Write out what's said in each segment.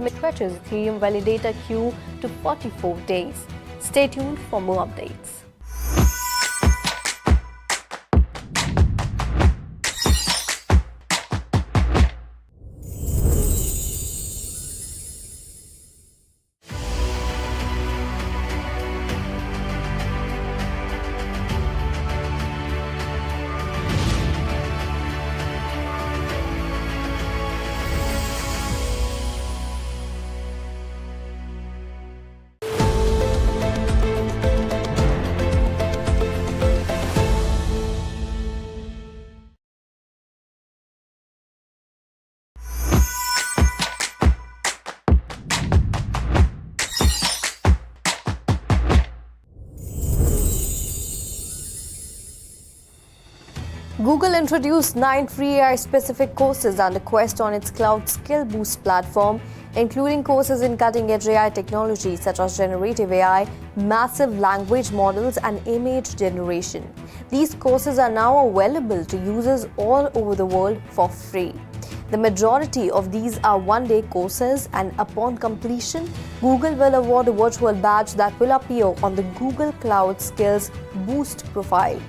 stretches Ethereum validator queue to 44 days. Stay tuned for more updates. Google introduced 9 free AI-specific courses under Quest on its Cloud Skill Boost platform, including courses in cutting-edge AI technology such as generative AI, massive language models, and image generation. These courses are now available to users all over the world for free. The majority of these are one-day courses, and upon completion, Google will award a virtual badge that will appear on the Google Cloud Skills Boost profile.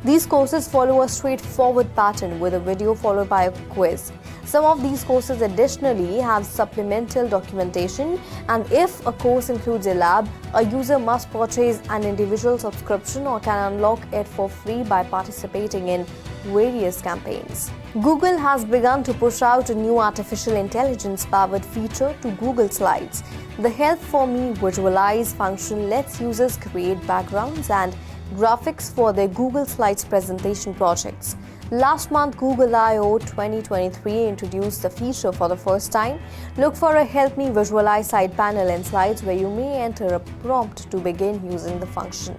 These courses follow a straightforward pattern with a video followed by a quiz. Some of these courses additionally have supplemental documentation, and if a course includes a lab, a user must purchase an individual subscription or can unlock it for free by participating in various campaigns. Google has begun to push out a new artificial intelligence-powered feature to Google Slides. The Help for Me Visualize function lets users create backgrounds and graphics for their Google Slides presentation projects. Last month, Google I/O 2023 introduced the feature for the first time. Look for a Help Me Visualize side panel in Slides where you may enter a prompt to begin using the function.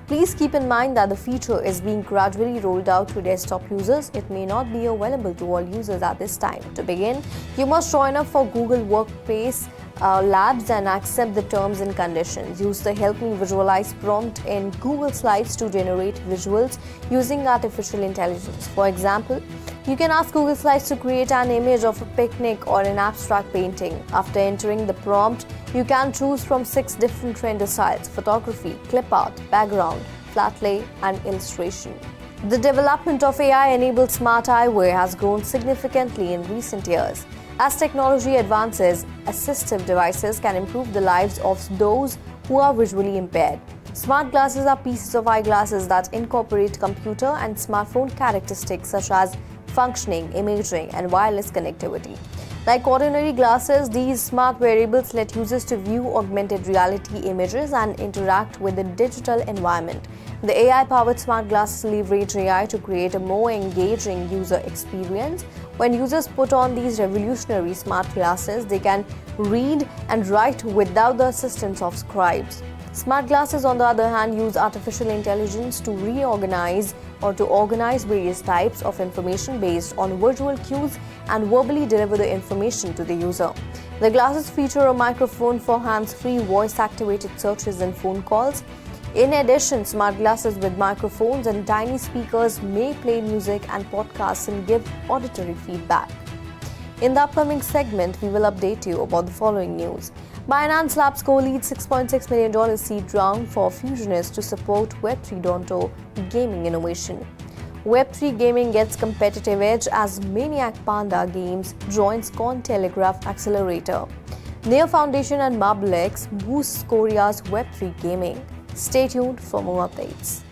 Please keep in mind that the feature is being gradually rolled out to desktop users. It may not be available to all users at this time. To begin, you must join up for Google Workspace Labs and accept the terms and conditions. Use the Help Me Visualize prompt in Google Slides to generate visuals using artificial intelligence. For example, you can ask Google Slides to create an image of a picnic or an abstract painting. After entering the prompt, you can choose from 6 different render styles: photography, clip art, background, flat lay, and illustration. The development of AI-enabled smart eyewear has grown significantly in recent years. As technology advances, assistive devices can improve the lives of those who are visually impaired. Smart glasses are pieces of eyeglasses that incorporate computer and smartphone characteristics such as functioning, imaging, and wireless connectivity. Like ordinary glasses, these smart wearables let users to view augmented reality images and interact with the digital environment. The AI-powered smart glasses leverage AI to create a more engaging user experience. When users put on these revolutionary smart glasses, they can read and write without the assistance of scribes. Smart glasses, on the other hand, use artificial intelligence to organize various types of information based on visual cues and verbally deliver the information to the user. The glasses feature a microphone for hands-free voice-activated searches and phone calls. In addition, smart glasses with microphones and tiny speakers may play music and podcasts and give auditory feedback. In the upcoming segment, we will update you about the following news. Binance Labs co-leads $6.6 million seed round for Fusionist to support Web3 gaming innovation. Web3 gaming gets competitive edge as Maniac Panda Games joins Cointelegraph Accelerator. Near Foundation and MarbleX boosts Korea's Web3 gaming. Stay tuned for more updates.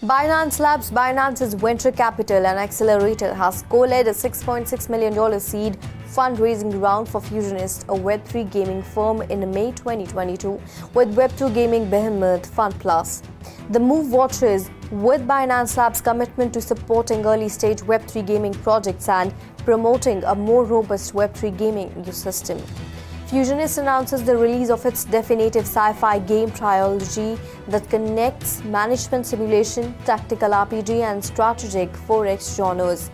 Binance Labs, Binance's venture capital and accelerator, has co-led a $6.6 million seed fundraising round for Fusionist, a Web3 gaming firm, in May 2022 with Web2 gaming behemoth Fun Plus. The move watches with Binance Labs' commitment to supporting early-stage Web3 gaming projects and promoting a more robust Web3 gaming ecosystem. Fusionist announces the release of its definitive sci-fi game trilogy that connects management simulation, tactical RPG, and strategic 4X genres.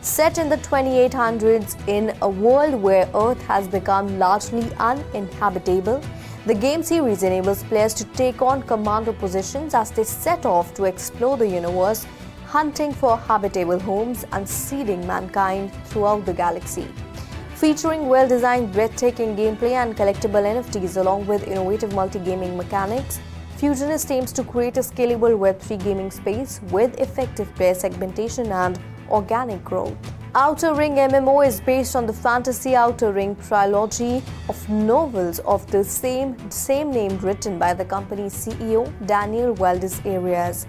Set in the 2800s in a world where Earth has become largely uninhabitable, the game series enables players to take on commando positions as they set off to explore the universe, hunting for habitable homes and seeding mankind throughout the galaxy. Featuring well-designed, breathtaking gameplay and collectible NFTs along with innovative multi-gaming mechanics, Fusionist aims to create a scalable Web3 gaming space with effective player segmentation and organic growth. Outer Ring MMO is based on the fantasy Outer Ring trilogy of novels of the same name written by the company's CEO Daniel Valdez-Arias.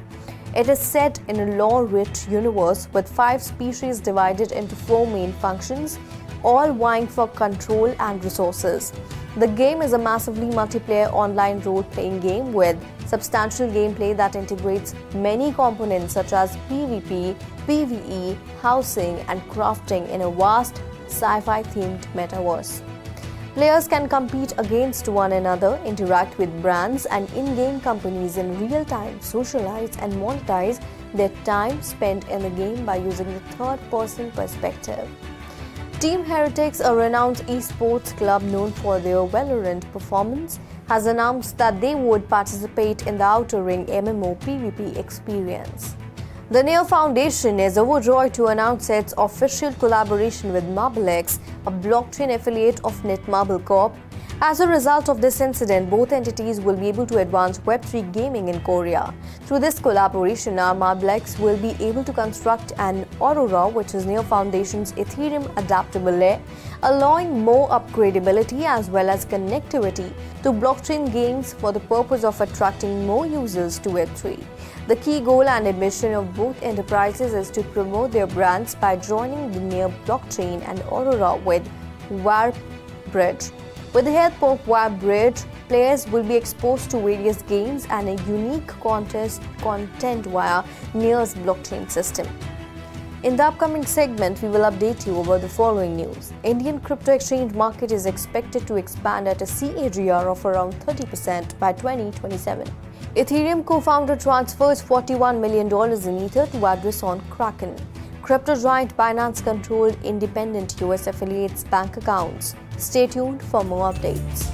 It is set in a lore-rich universe with 5 species divided into 4 main functions, all vying for control and resources. The game is a massively multiplayer online role-playing game with substantial gameplay that integrates many components such as PvP, PvE, housing, and crafting in a vast sci-fi themed metaverse. Players can compete against one another, interact with brands and in-game companies in real time, socialize and monetize their time spent in the game by using the third-person perspective. Team Heretics, a renowned esports club known for their Valorant performance, has announced that they would participate in the Outer Ring MMO PvP experience. The Neo Foundation is overjoyed to announce its official collaboration with MarbleX, a blockchain affiliate of Netmarble Corp. As a result of this incident, both entities will be able to advance Web3 gaming in Korea. Through this collaboration, MarbleX will be able to construct an Aurora, which is Neo Foundation's Ethereum adaptable layer, allowing more upgradability as well as connectivity to blockchain games for the purpose of attracting more users to Web3. The key goal and ambition of both enterprises is to promote their brands by joining the Neo blockchain and Aurora with WarpBridge. With the help of WarpBridge, players will be exposed to various games and a unique content via Neo's blockchain system. In the upcoming segment, we will update you about the following news. Indian crypto exchange market is expected to expand at a CAGR of around 30% by 2027. Ethereum co-founder transfers $41 million in Ether to address on Kraken. Crypto giant Binance controlled independent US affiliates' bank accounts. Stay tuned for more updates.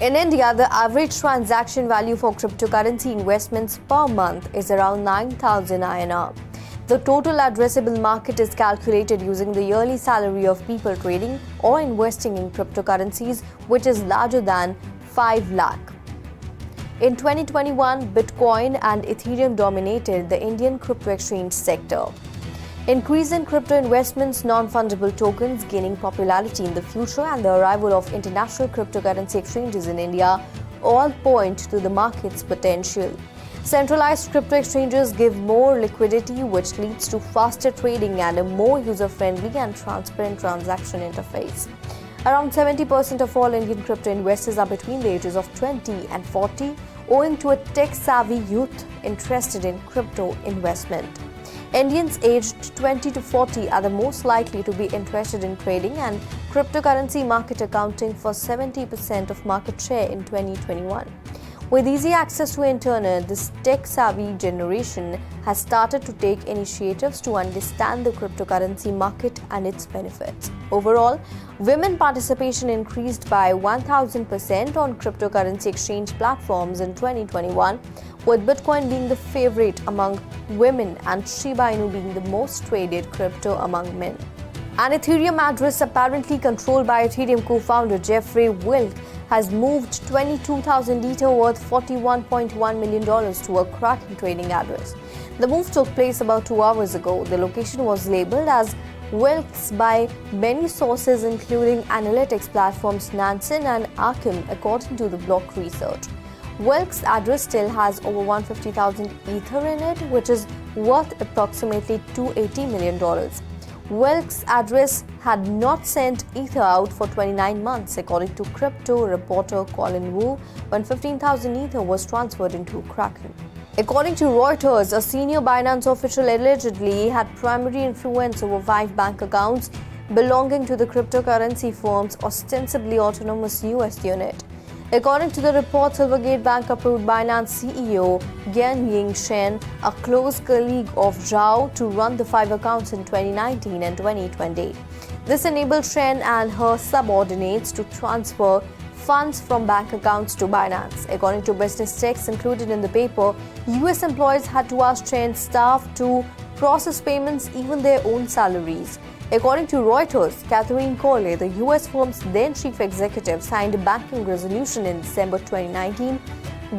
In India, the average transaction value for cryptocurrency investments per month is around 9,000 INR. The total addressable market is calculated using the yearly salary of people trading or investing in cryptocurrencies, which is larger than 5 lakh. In 2021, Bitcoin and Ethereum dominated the Indian crypto exchange sector. Increase in crypto investments, non-fungible tokens gaining popularity in the future, and the arrival of international cryptocurrency exchanges in India all point to the market's potential. Centralized crypto exchanges give more liquidity, which leads to faster trading and a more user-friendly and transparent transaction interface. Around 70% of all Indian crypto investors are between the ages of 20 and 40, owing to a tech-savvy youth interested in crypto investment. Indians aged 20 to 40 are the most likely to be interested in trading and cryptocurrency market, accounting for 70% of market share in 2021. With easy access to internet, this tech-savvy generation has started to take initiatives to understand the cryptocurrency market and its benefits. Overall, women participation increased by 1,000% on cryptocurrency exchange platforms in 2021, with Bitcoin being the favorite among women and Shiba Inu being the most traded crypto among men. An Ethereum address apparently controlled by Ethereum co-founder Jeffrey Wilk has moved 22,000 Ether worth $41.1 million to a Kraken trading address. The move took place about 2 hours ago. The location was labeled as Wilk's by many sources, including analytics platforms Nansen and Arkham, according to the block research. Wilk's address still has over 150,000 Ether in it, which is worth approximately $280 million. Wilk's address had not sent Ether out for 29 months, according to crypto reporter Colin Wu, when 15,000 Ether was transferred into Kraken. According to Reuters, a senior Binance official allegedly had primary influence over 5 bank accounts belonging to the cryptocurrency firm's ostensibly autonomous US unit. According to the report, Silvergate Bank approved Binance CEO Guangying Shen, a close colleague of Zhao, to run the 5 accounts in 2019 and 2020. This enabled Shen and her subordinates to transfer funds from bank accounts to Binance. According to business texts included in the paper, US employees had to ask Shen's staff to process payments, even their own salaries. According to Reuters, Catherine Coley, the US firm's then chief executive, signed a banking resolution in December 2019,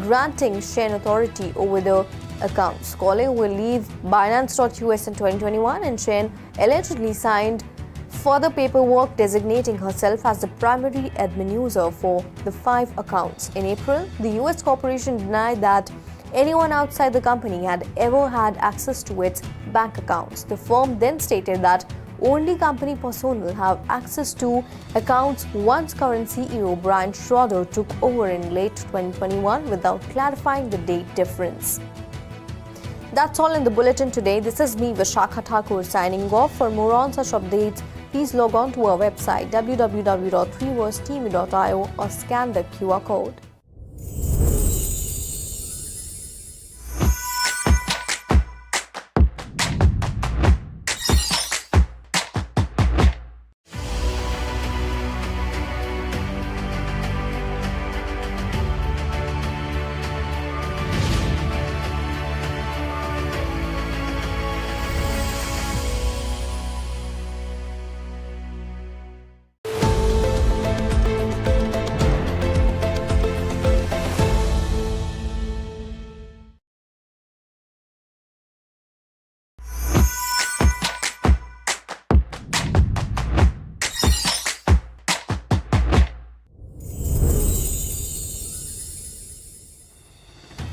granting Shen authority over the accounts. Coley will leave Binance.US in 2021, and Shen allegedly signed further paperwork designating herself as the primary admin user for the 5 accounts. In April, the US corporation denied that anyone outside the company had ever had access to its bank accounts. The firm then stated that only company personnel have access to accounts once current CEO Brian Schroeder took over in late 2021, without clarifying the date difference. That's all in the bulletin today. This is me, Vishakha Thakur, signing off. For more on such updates, please log on to our website www.3versetv.io or scan the QR code.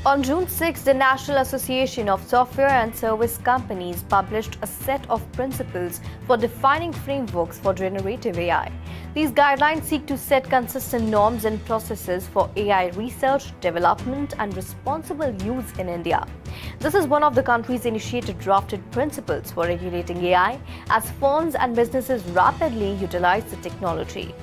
On June 6, the National Association of Software and Service Companies published a set of principles for defining frameworks for generative AI. These guidelines seek to set consistent norms and processes for AI research, development, and responsible use in India. This is one of the country's initiated drafted principles for regulating AI, as firms and businesses rapidly utilize the technology.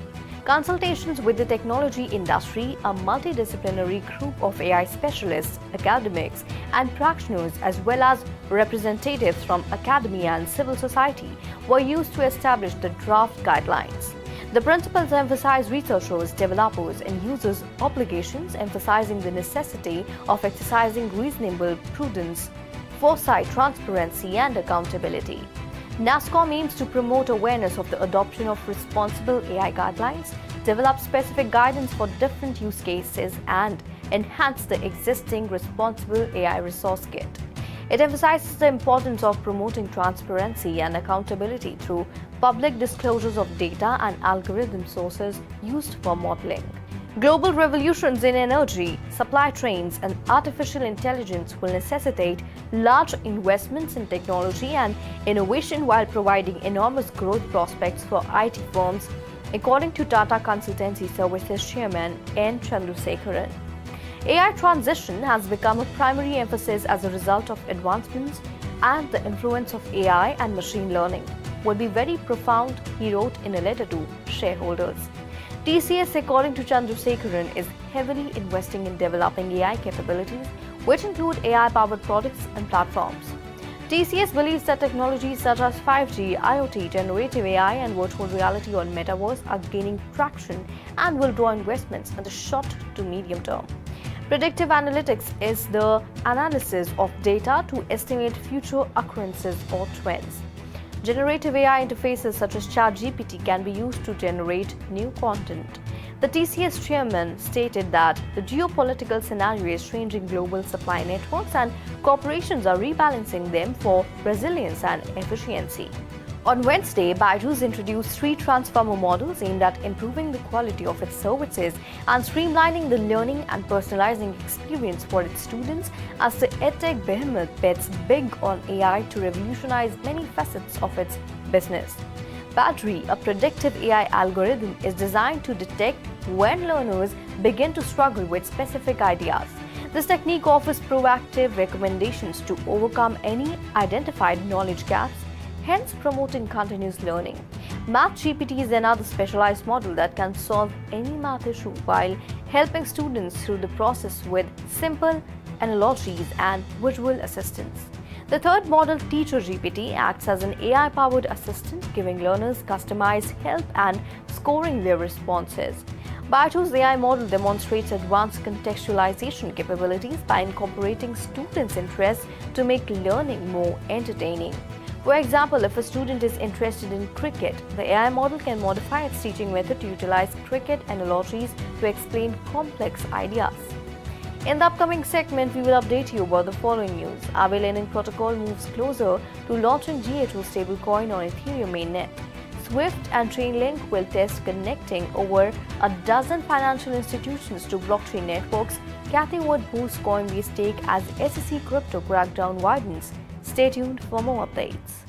Consultations with the technology industry, a multidisciplinary group of AI specialists, academics, and practitioners, as well as representatives from academia and civil society, were used to establish the draft guidelines. The principles emphasize researchers, developers, and users' obligations, emphasizing the necessity of exercising reasonable prudence, foresight, transparency, and accountability. NASSCOM aims to promote awareness of the adoption of responsible AI guidelines, develop specific guidance for different use cases, and enhance the existing responsible AI resource kit. It emphasizes the importance of promoting transparency and accountability through public disclosures of data and algorithm sources used for modeling. Global revolutions in energy, supply chains, and artificial intelligence will necessitate large investments in technology and innovation while providing enormous growth prospects for IT firms, according to Tata Consultancy Services Chairman N. Chandrasekaran. AI transition has become a primary emphasis as a result of advancements, and the influence of AI and machine learning will be very profound, he wrote in a letter to shareholders. TCS, according to Chandrasekaran, is heavily investing in developing AI capabilities, which include AI-powered products and platforms. TCS believes that technologies such as 5G, IoT, generative AI, and virtual reality on metaverse are gaining traction and will draw investments in the short to medium term. Predictive analytics is the analysis of data to estimate future occurrences or trends. Generative AI interfaces such as ChatGPT can be used to generate new content. The TCS chairman stated that the geopolitical scenario is changing global supply networks and corporations are rebalancing them for resilience and efficiency. On Wednesday, Byju's introduced 3 transformer models aimed at improving the quality of its services and streamlining the learning and personalizing experience for its students as the edtech behemoth bets big on AI to revolutionize many facets of its business. Badri, a predictive AI algorithm, is designed to detect when learners begin to struggle with specific ideas. This technique offers proactive recommendations to overcome any identified knowledge gaps, hence promoting continuous learning. MathGPT is another specialized model that can solve any math issue while helping students through the process with simple analogies and visual assistance. The third model, TeacherGPT, acts as an AI-powered assistant, giving learners customized help and scoring their responses. Byju's AI model demonstrates advanced contextualization capabilities by incorporating students' interests to make learning more entertaining. For example, if a student is interested in cricket, the AI model can modify its teaching method to utilize cricket analogies to explain complex ideas. In the upcoming segment, we will update you about the following news. Aave lending protocol moves closer to launching GHO stablecoin on Ethereum mainnet. Swift and Chainlink will test connecting over a dozen financial institutions to blockchain networks. Cathie Wood boosts Coinbase stake as SEC crypto crackdown widens. Stay tuned for more updates.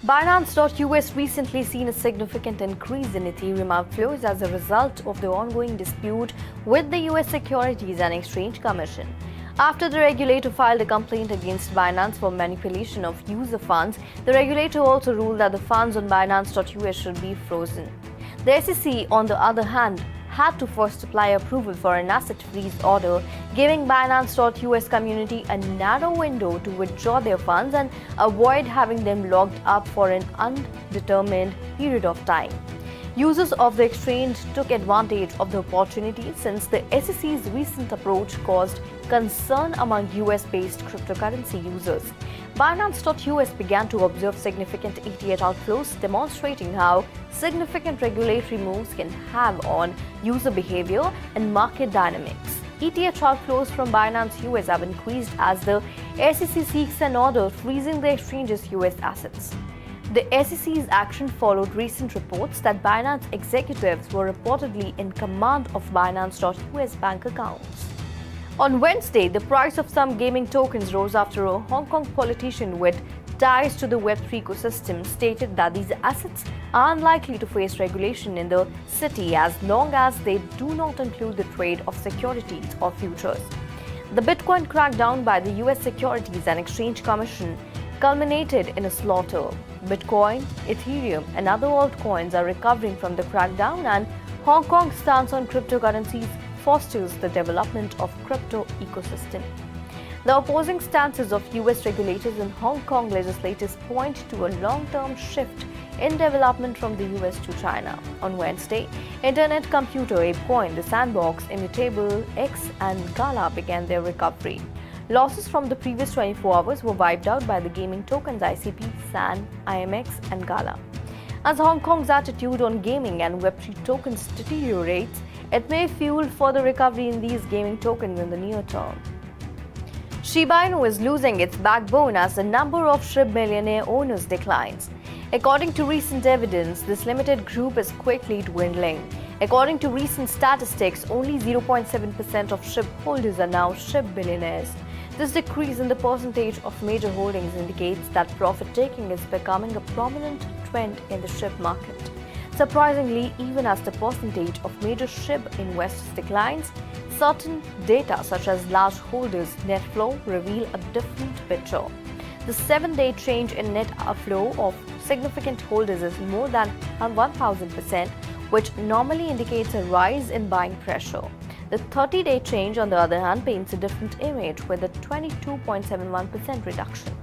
Binance.US recently seen a significant increase in Ethereum outflows as a result of the ongoing dispute with the US Securities and Exchange Commission. After the regulator filed a complaint against Binance for manipulation of user funds, the regulator also ruled that the funds on Binance.US should be frozen. The SEC, on the other hand, had to first apply approval for an asset freeze order, giving Binance.US community a narrow window to withdraw their funds and avoid having them locked up for an undetermined period of time. Users of the exchange took advantage of the opportunity since the SEC's recent approach caused concern among US-based cryptocurrency users. Binance.US began to observe significant ETH outflows, demonstrating how significant regulatory moves can have on user behavior and market dynamics. ETH outflows from Binance US have increased as the SEC seeks an order freezing the exchange's US assets. The SEC's action followed recent reports that Binance executives were reportedly in command of Binance.US bank accounts. On Wednesday, the price of some gaming tokens rose after a Hong Kong politician with ties to the Web3 ecosystem stated that these assets are unlikely to face regulation in the city as long as they do not include the trade of securities or futures. The Bitcoin crackdown by the US Securities and Exchange Commission culminated in a slaughter. Bitcoin, Ethereum, and other altcoins are recovering from the crackdown, and Hong Kong's stance on cryptocurrencies fosters the development of crypto ecosystem. The opposing stances of US regulators and Hong Kong legislators point to a long-term shift in development from the US to China. On Wednesday, Internet Computer, ApeCoin, The Sandbox, Immutable, X, and Gala began their recovery. Losses from the previous 24 hours were wiped out by the gaming tokens ICP, SAN, IMX, and Gala. As Hong Kong's attitude on gaming and Web3 tokens deteriorates, it may fuel further recovery in these gaming tokens in the near term. Shiba Inu is losing its backbone as the number of SHIB millionaire owners declines. According to recent evidence, this limited group is quickly dwindling. According to recent statistics, only 0.7% of SHIB holders are now SHIB billionaires. This decrease in the percentage of major holdings indicates that profit-taking is becoming a prominent trend in the SHIB market. Surprisingly, even as the percentage of major SHIB investors declines, certain data such as large holders' net flow reveal a different picture. The 7-day change in net outflow of significant holders is more than 1,000%, which normally indicates a rise in buying pressure. The 30-day change, on the other hand, paints a different image with a 22.71% reduction.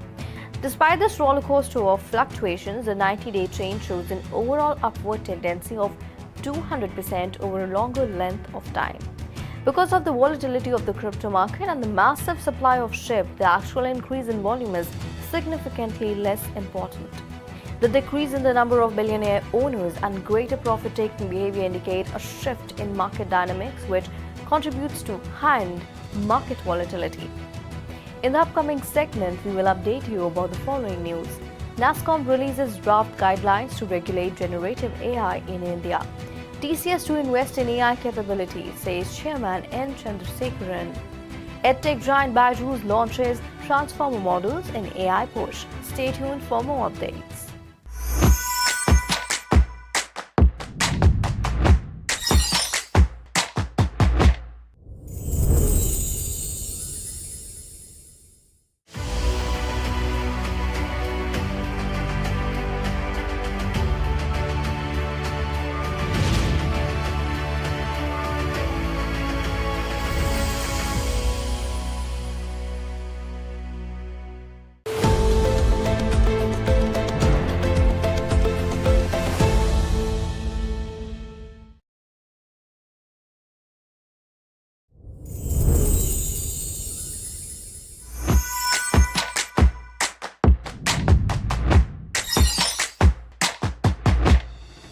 Despite this rollercoaster of fluctuations, the 90-day change shows an overall upward tendency of 200% over a longer length of time. Because of the volatility of the crypto market and the massive supply of SHIB, the actual increase in volume is significantly less important. The decrease in the number of billionaire owners and greater profit-taking behavior indicate a shift in market dynamics, which contributes to heightened market volatility. In the upcoming segment, we will update you about the following news. NASSCOM releases draft guidelines to regulate generative AI in India. TCS to invest in AI capabilities, says Chairman N. Chandrasekaran. EdTech giant Byju's launches transformer models in AI push. Stay tuned for more updates.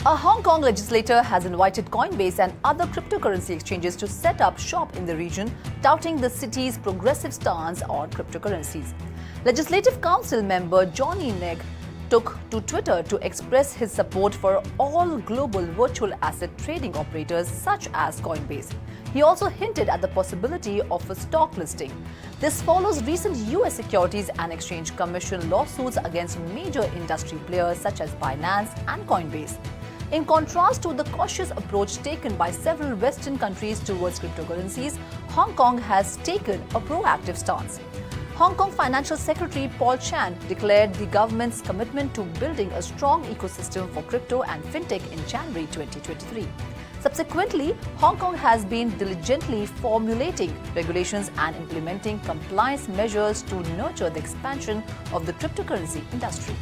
A Hong Kong legislator has invited Coinbase and other cryptocurrency exchanges to set up shop in the region, touting the city's progressive stance on cryptocurrencies. Legislative Council member Johnny Negg took to Twitter to express his support for all global virtual asset trading operators such as Coinbase. He also hinted at the possibility of a stock listing. This follows recent US Securities and Exchange Commission lawsuits against major industry players such as Binance and Coinbase. In contrast to the cautious approach taken by several Western countries towards cryptocurrencies, Hong Kong has taken a proactive stance. Hong Kong Financial Secretary Paul Chan declared the government's commitment to building a strong ecosystem for crypto and fintech in January 2023. Subsequently, Hong Kong has been diligently formulating regulations and implementing compliance measures to nurture the expansion of the cryptocurrency industry.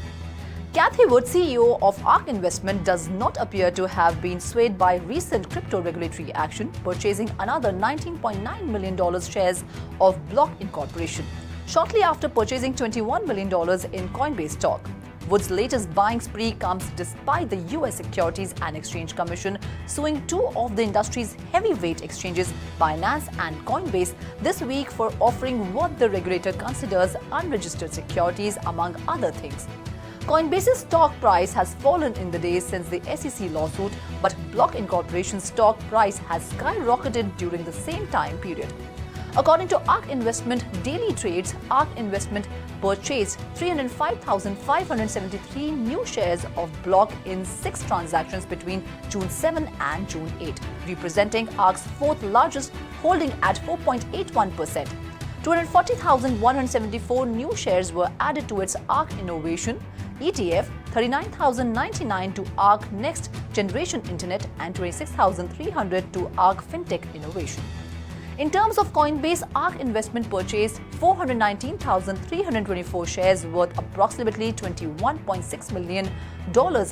Cathy Wood, CEO of ARK Investment, does not appear to have been swayed by recent crypto regulatory action, purchasing another $19.9 million shares of Block Incorporation, shortly after purchasing $21 million in Coinbase stock. Wood's latest buying spree comes despite the US Securities and Exchange Commission suing two of the industry's heavyweight exchanges, Binance and Coinbase, this week for offering what the regulator considers unregistered securities, among other things. Coinbase's stock price has fallen in the days since the SEC lawsuit, but Block Incorporation's stock price has skyrocketed during the same time period. According to ARK Investment Daily Trades, ARK Investment purchased 305,573 new shares of Block in 6 transactions between June 7 and June 8, representing ARK's fourth largest holding at 4.81%. 240,174 new shares were added to its ARC Innovation ETF, 39,099 to ARC Next Generation Internet, and 26,300 to ARC FinTech Innovation. In terms of Coinbase, ARC Investment purchased 419,324 shares worth approximately $21.6 million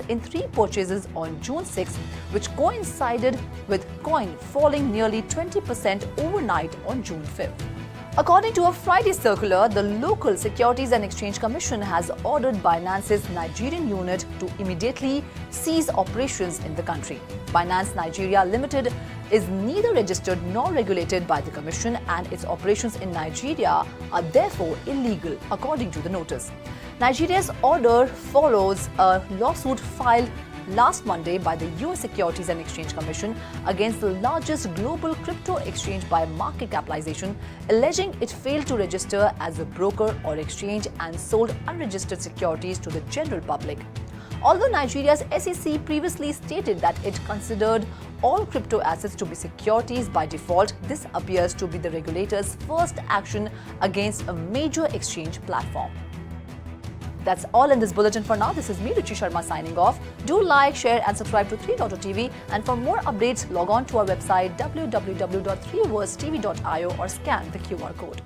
in 3 purchases on June 6, which coincided with Coin falling nearly 20% overnight on June 5. According to a Friday circular, the local Securities and Exchange Commission has ordered Binance's Nigerian unit to immediately cease operations in the country. Binance Nigeria Limited is neither registered nor regulated by the Commission, and its operations in Nigeria are therefore illegal, according to the notice. Nigeria's order follows a lawsuit filed last Monday by the US Securities and Exchange Commission against the largest global crypto exchange by market capitalization, alleging it failed to register as a broker or exchange and sold unregistered securities to the general public. Although Nigeria's SEC previously stated that it considered all crypto assets to be securities by default, this appears to be the regulator's first action against a major exchange platform. That's all in this bulletin for now. This is me, Ruchi Sharma, signing off. Do like, share and subscribe to 3.TV. And for more updates, log on to our website www.3versetv.io or scan the QR code.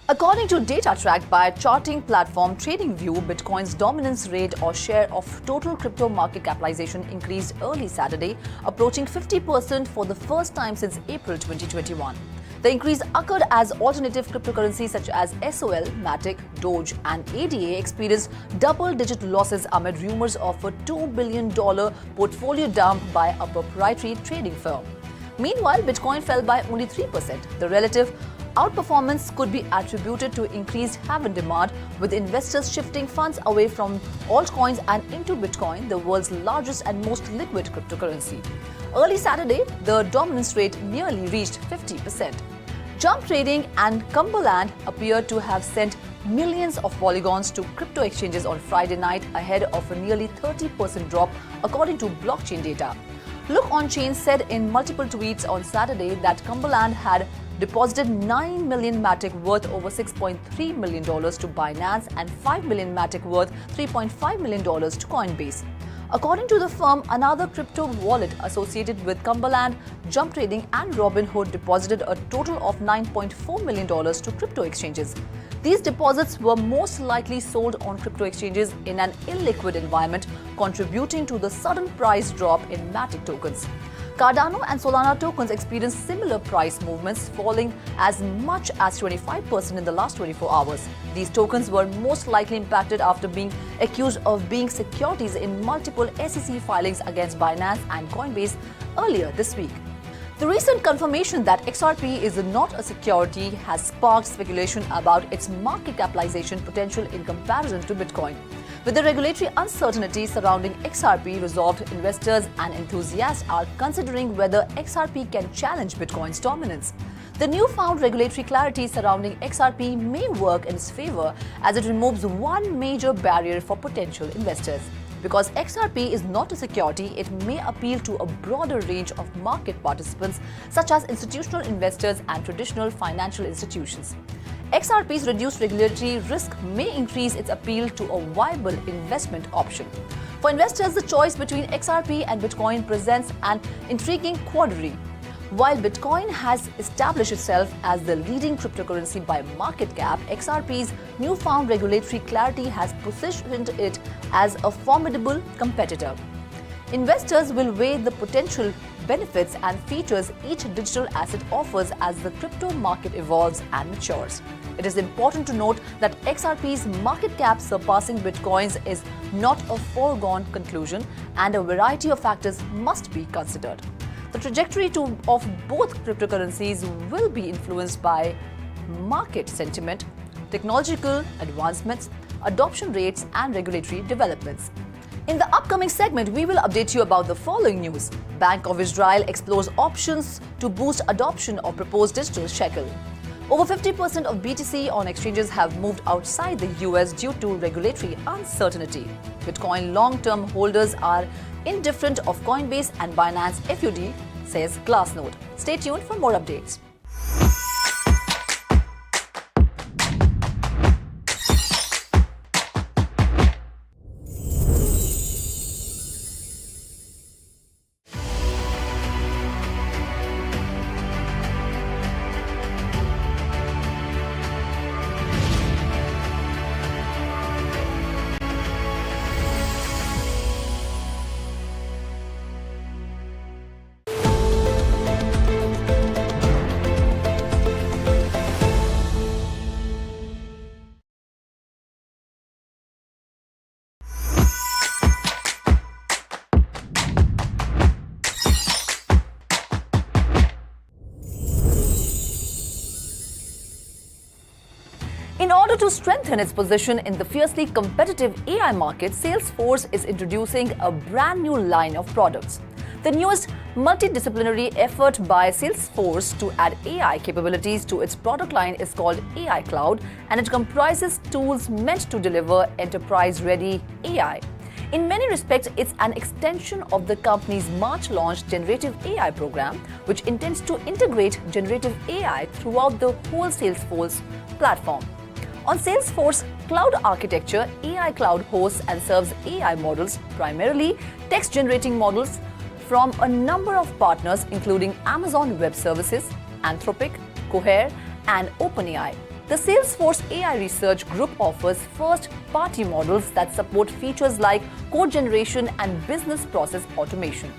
According to data tracked by charting platform TradingView, Bitcoin's dominance rate or share of total crypto market capitalization increased early Saturday, approaching 50% for the first time since April 2021. The increase occurred as alternative cryptocurrencies such as SOL, Matic, Doge and ADA experienced double-digit losses amid rumors of a $2 billion portfolio dump by a proprietary trading firm. Meanwhile, Bitcoin fell by only 3%. The relative outperformance could be attributed to increased haven demand, with investors shifting funds away from altcoins and into Bitcoin, the world's largest and most liquid cryptocurrency. Early Saturday, the dominance rate nearly reached 50%. Jump Trading and Cumberland appear to have sent millions of polygons to crypto exchanges on Friday night ahead of a nearly 30% drop, according to blockchain data. Look On Chain said in multiple tweets on Saturday that Cumberland had deposited 9 million Matic worth over $6.3 million to Binance and 5 million Matic worth $3.5 million to Coinbase. According to the firm, another crypto wallet associated with Cumberland, Jump Trading and Robinhood deposited a total of $9.4 million to crypto exchanges. These deposits were most likely sold on crypto exchanges in an illiquid environment, contributing to the sudden price drop in Matic tokens. Cardano and Solana tokens experienced similar price movements, falling as much as 25% in the last 24 hours. These tokens were most likely impacted after being accused of being securities in multiple SEC filings against Binance and Coinbase earlier this week. The recent confirmation that XRP is not a security has sparked speculation about its market capitalization potential in comparison to Bitcoin. With the regulatory uncertainty surrounding XRP resolved, investors and enthusiasts are considering whether XRP can challenge Bitcoin's dominance. The newfound regulatory clarity surrounding XRP may work in its favor as it removes one major barrier for potential investors. Because XRP is not a security, it may appeal to a broader range of market participants, such as institutional investors and traditional financial institutions. XRP's reduced regulatory risk may increase its appeal to a viable investment option. For investors, the choice between XRP and Bitcoin presents an intriguing quandary. While Bitcoin has established itself as the leading cryptocurrency by market cap, XRP's newfound regulatory clarity has positioned it as a formidable competitor. Investors will weigh the potential benefits and features each digital asset offers as the crypto market evolves and matures. It is important to note that XRP's market cap surpassing Bitcoin's is not a foregone conclusion, and a variety of factors must be considered. The trajectory of both cryptocurrencies will be influenced by market sentiment, technological advancements, adoption rates, and regulatory developments. In the upcoming segment, we will update you about the following news. Bank of Israel explores options to boost adoption of proposed digital shekel. Over 50% of BTC on exchanges have moved outside the US due to regulatory uncertainty. Bitcoin long-term holders are indifferent of Coinbase and Binance FUD, says Glassnode. Stay tuned for more updates. In order to strengthen its position in the fiercely competitive AI market, Salesforce is introducing a brand new line of products. The newest multidisciplinary effort by Salesforce to add AI capabilities to its product line is called AI Cloud, and it comprises tools meant to deliver enterprise-ready AI. In many respects, it's an extension of the company's March-launched Generative AI program, which intends to integrate generative AI throughout the whole Salesforce platform. On Salesforce Cloud Architecture, AI Cloud hosts and serves AI models, primarily text-generating models, from a number of partners including Amazon Web Services, Anthropic, Cohere, and OpenAI. The Salesforce AI Research Group offers first-party models that support features like code generation and business process automation.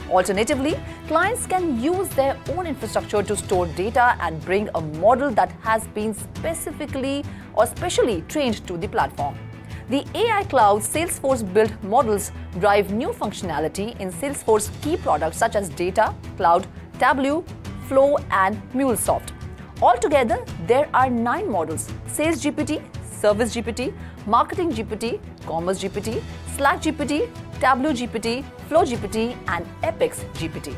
Alternatively, clients can use their own infrastructure to store data and bring a model that has been specifically or specially trained to the platform. The AI Cloud Salesforce-built models drive new functionality in Salesforce key products such as Data, Cloud, Tableau, Flow, and MuleSoft. Altogether, there are 9 models: Sales GPT, Service GPT, Marketing GPT, Commerce GPT, Slack GPT, Tableau GPT, Flow GPT, and Epix GPT.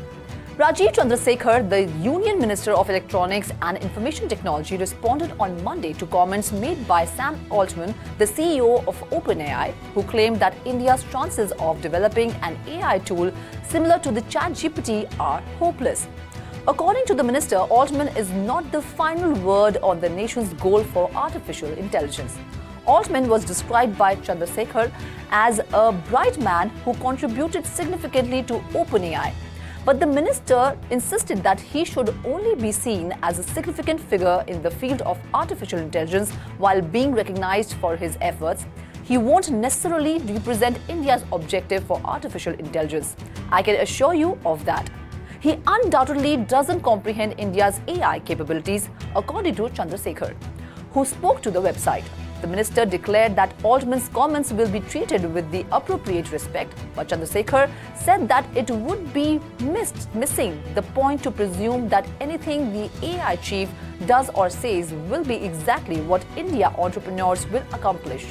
Rajiv Chandrasekhar, the Union Minister of Electronics and Information Technology, responded on Monday to comments made by Sam Altman, the CEO of OpenAI, who claimed that India's chances of developing an AI tool similar to the ChatGPT are hopeless. According to the minister, Altman is not the final word on the nation's goal for artificial intelligence. Altman was described by Chandrasekhar as a bright man who contributed significantly to OpenAI. But the minister insisted that he should only be seen as a significant figure in the field of artificial intelligence while being recognized for his efforts. He won't necessarily represent India's objective for artificial intelligence. I can assure you of that. He undoubtedly doesn't comprehend India's AI capabilities, according to Chandrasekhar, who spoke to the website. The minister declared that Altman's comments will be treated with the appropriate respect, but Chandrasekhar said that it would be missing the point to presume that anything the AI chief does or says will be exactly what India entrepreneurs will accomplish.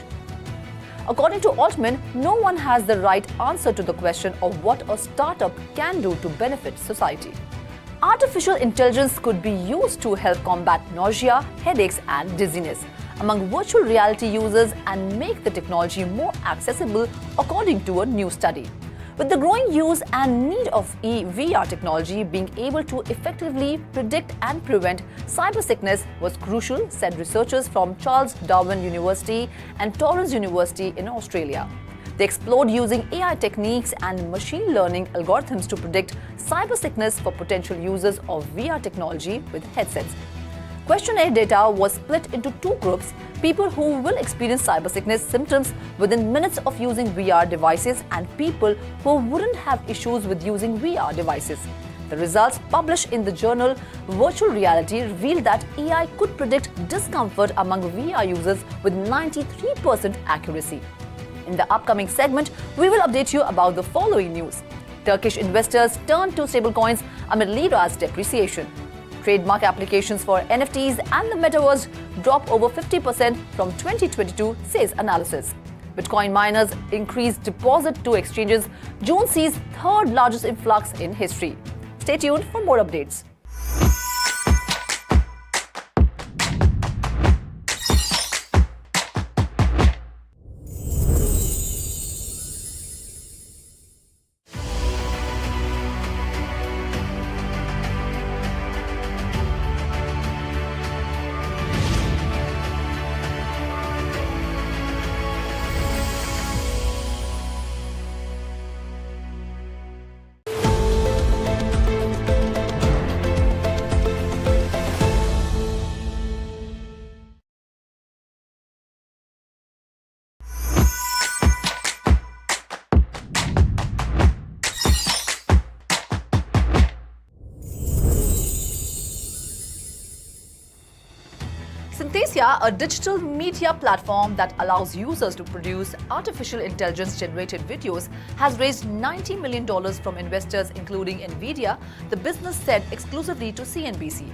According to Altman, no one has the right answer to the question of what a startup can do to benefit society. Artificial intelligence could be used to help combat nausea, headaches, and dizziness among virtual reality users and make the technology more accessible, according to a new study. With the growing use and need of VR technology, being able to effectively predict and prevent cyber sickness was crucial, said researchers from Charles Darwin University and Torrens University in Australia. They explored using AI techniques and machine learning algorithms to predict cyber sickness for potential users of VR technology with headsets. Questionnaire data was split into two groups: people who will experience cyber sickness symptoms within minutes of using VR devices and people who wouldn't have issues with using VR devices. The results published in the journal Virtual Reality revealed that AI could predict discomfort among VR users with 93% accuracy. In the upcoming segment, we will update you about the following news. Turkish investors turn to stablecoins amid lira's depreciation. Trademark applications for NFTs and the metaverse drop over 50% from 2022, says analysis. Bitcoin miners increase deposit to exchanges. June sees third largest influx in history. Stay tuned for more updates. Synthesia, a digital media platform that allows users to produce artificial intelligence-generated videos, has raised $90 million from investors including Nvidia, the business said exclusively to CNBC.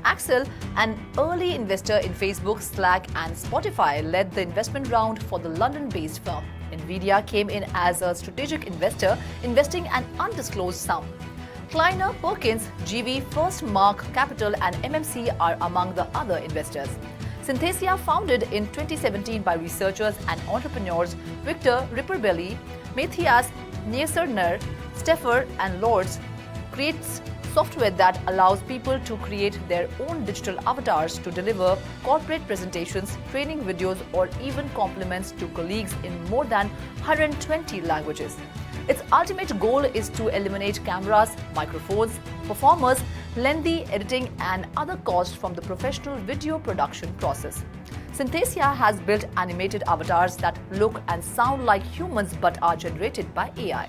Axel, an early investor in Facebook, Slack and Spotify, led the investment round for the London-based firm. Nvidia came in as a strategic investor, investing an undisclosed sum. Kleiner Perkins, GV, First Mark Capital and MMC are among the other investors. Synthesia, founded in 2017 by researchers and entrepreneurs Victor Ripperbelli, Matthias Neisserner, Steffer and Lords, creates software that allows people to create their own digital avatars to deliver corporate presentations, training videos or even compliments to colleagues in more than 120 languages. Its ultimate goal is to eliminate cameras, microphones, performers, lengthy editing and other costs from the professional video production process. Synthesia has built animated avatars that look and sound like humans but are generated by AI.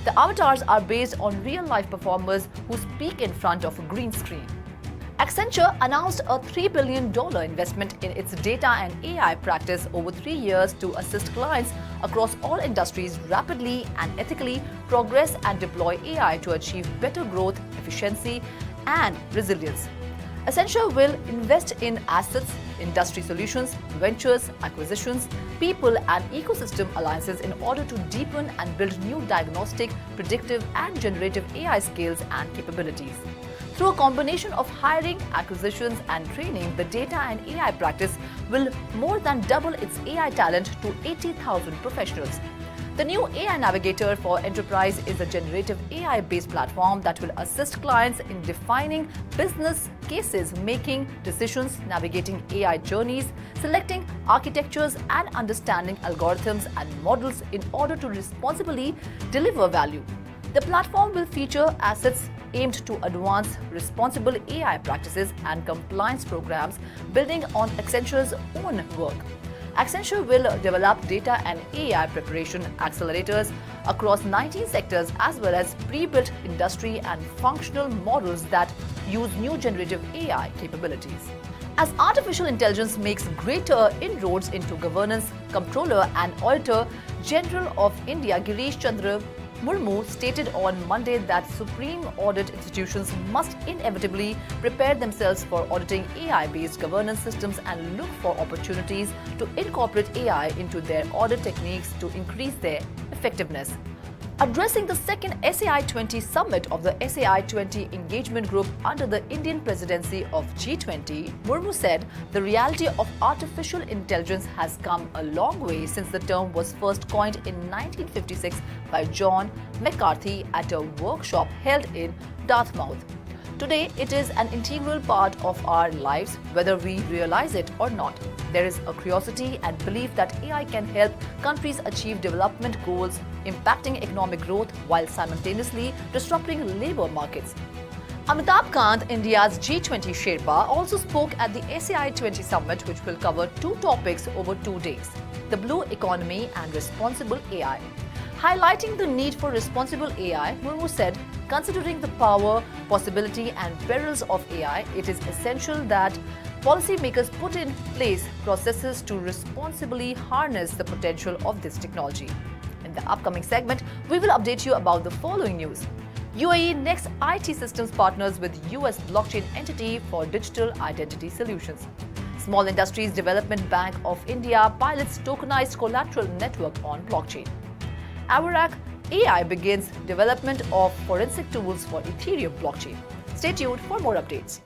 The avatars are based on real-life performers who speak in front of a green screen. Accenture announced a $3 billion investment in its data and AI practice over 3 years to assist clients across all industries rapidly and ethically progress and deploy AI to achieve better growth, efficiency, and resilience. Accenture will invest in assets, industry solutions, ventures, acquisitions, people, and ecosystem alliances in order to deepen and build new diagnostic, predictive, and generative AI skills and capabilities. Through a combination of hiring, acquisitions, and training, the data and AI practice will more than double its AI talent to 80,000 professionals. The new AI Navigator for Enterprise is a generative AI-based platform that will assist clients in defining business cases, making decisions, navigating AI journeys, selecting architectures, and understanding algorithms and models in order to responsibly deliver value. The platform will feature assets aimed to advance responsible AI practices and compliance programs, building on Accenture's own work. Accenture will develop data and AI preparation accelerators across 19 sectors as well as pre-built industry and functional models that use new generative AI capabilities. As artificial intelligence makes greater inroads into governance, Comptroller and Auditor General of India Girish Chandra Murmu stated on Monday that supreme audit institutions must inevitably prepare themselves for auditing AI-based governance systems and look for opportunities to incorporate AI into their audit techniques to increase their effectiveness. Addressing the second SAI-20 summit of the SAI-20 engagement group under the Indian presidency of G20, Murmu said the reality of artificial intelligence has come a long way since the term was first coined in 1956 by John McCarthy at a workshop held in Dartmouth. Today, it is an integral part of our lives, whether we realize it or not. There is a curiosity and belief that AI can help countries achieve development goals, impacting economic growth while simultaneously disrupting labor markets. Amitabh Kant, India's G20 Sherpa, also spoke at the SAI 20 summit, which will cover two topics over 2 days: the blue economy and responsible AI. Highlighting the need for responsible AI, Murmu said, considering the power, possibility, and perils of AI, it is essential that policymakers put in place processes to responsibly harness the potential of this technology. In the upcoming segment, we will update you about the following news. UAE next IT systems partners with US blockchain entity for digital identity solutions. Small Industries Development Bank of India pilots tokenized collateral network on blockchain. Awarac AI begins development of forensic tools for Ethereum blockchain. Stay tuned for more updates.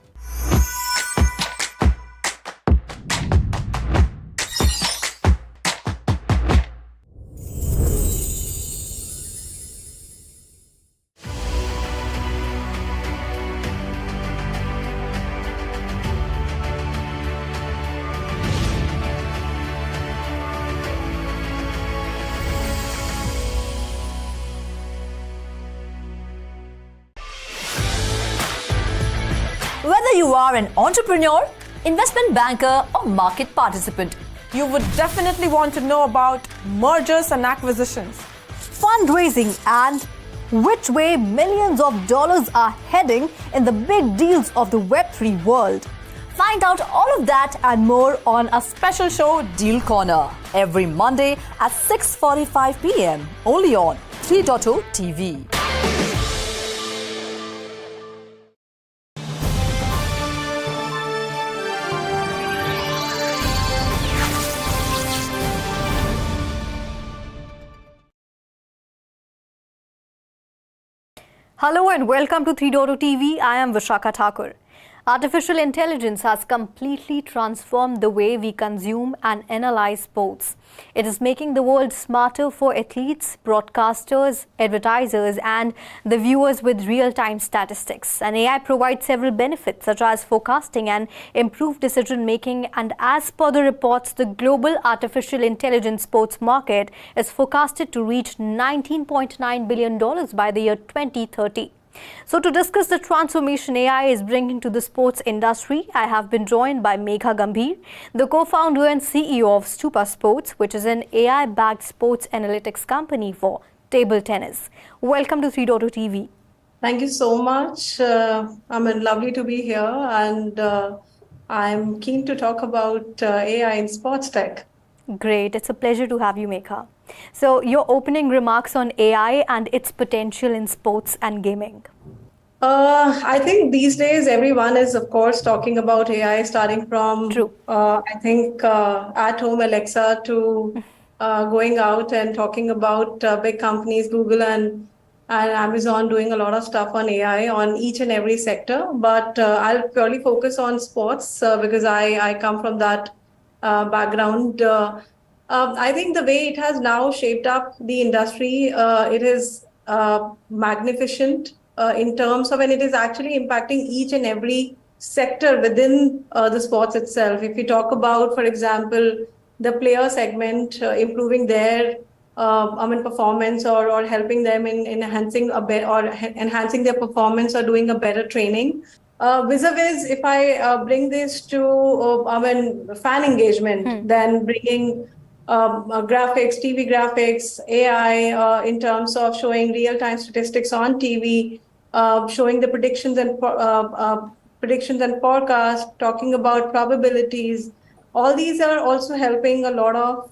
Whether you are an entrepreneur, investment banker, or market participant, you would definitely want to know about mergers and acquisitions, fundraising, and which way millions of dollars are heading in the big deals of the Web3 world. Find out all of that and more on a special show, Deal Corner, every Monday at 6:45 p.m. only on 3.0 TV. Hello and welcome to 3.0 TV. I am Vishakha Thakur. Artificial intelligence has completely transformed the way we consume and analyze sports. It is making the world smarter for athletes, broadcasters, advertisers, and the viewers with real-time statistics. And AI provides several benefits such as forecasting and improved decision-making. And as per the reports, the global artificial intelligence sports market is forecasted to reach $19.9 billion by the year 2030. So to discuss the transformation AI is bringing to the sports industry, I have been joined by Megha Gambhir, the co-founder and CEO of Stupa Sports, which is an AI-backed sports analytics company for table tennis. Welcome to 3.0 TV. Thank you so much. Lovely to be here, and I'm keen to talk about AI in sports tech. Great. It's a pleasure to have you, Megha. So your opening remarks on AI and its potential in sports and gaming. I think these days everyone is, of course, talking about AI, starting from, at-home Alexa to going out and talking about big companies, Google and Amazon doing a lot of stuff on AI on each and every sector. But I'll purely focus on sports because I come from that background. I think the way it has now shaped up the industry, it is magnificent in terms of, and it is actually impacting each and every sector within the sports itself. If we talk about, for example, the player segment, improving their performance or helping them in enhancing enhancing their performance or doing a better training. Vis-a-vis, if I bring this to fan engagement, then bringing graphics, TV graphics, AI in terms of showing real-time statistics on TV, showing the predictions and forecasts, talking about probabilities. All these are also helping a lot of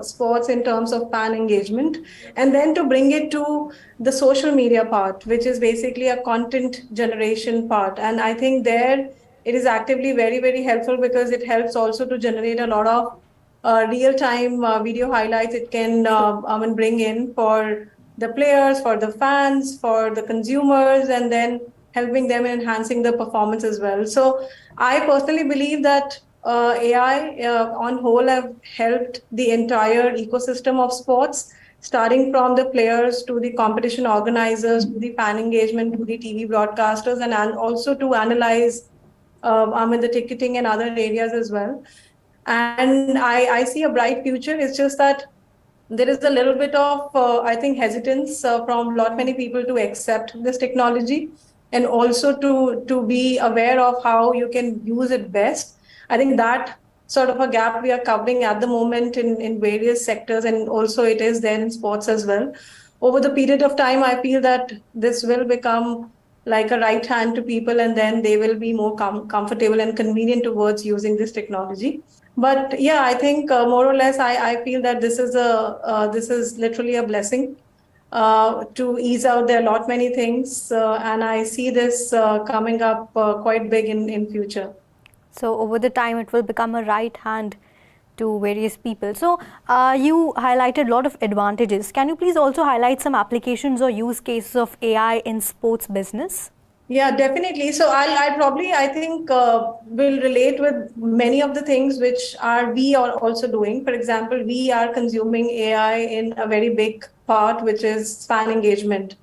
sports in terms of fan engagement. And then to bring it to the social media part, which is basically a content generation part. And I think there it is actively very, very helpful because it helps also to generate a lot of real-time video highlights it can bring in for the players, for the fans, for the consumers, and then helping them in enhancing the performance as well. So I personally believe that AI on whole have helped the entire ecosystem of sports, starting from the players to the competition organizers, to the fan engagement, to the TV broadcasters, and also to analyze the ticketing and other areas as well. And I see a bright future. It's just that there is a little bit of, I think, hesitance from many people to accept this technology. and also to be aware of how you can use it best. I think that sort of a gap we are covering at the moment in various sectors, and also it is there in sports as well. Over the period of time, I feel that this will become like a right hand to people, and then they will be more comfortable and convenient towards using this technology. But yeah, I think more or less, I feel that this is literally a blessing to ease out there are a lot many things, and I see this coming up quite big in future. So over the time, it will become a right hand to various people. So you highlighted a lot of advantages. Can you please also highlight some applications or use cases of AI in sports business? Yeah, definitely. So I think will relate with many of the things which we are also doing. For example, we are consuming AI in a very big part, which is fan engagement.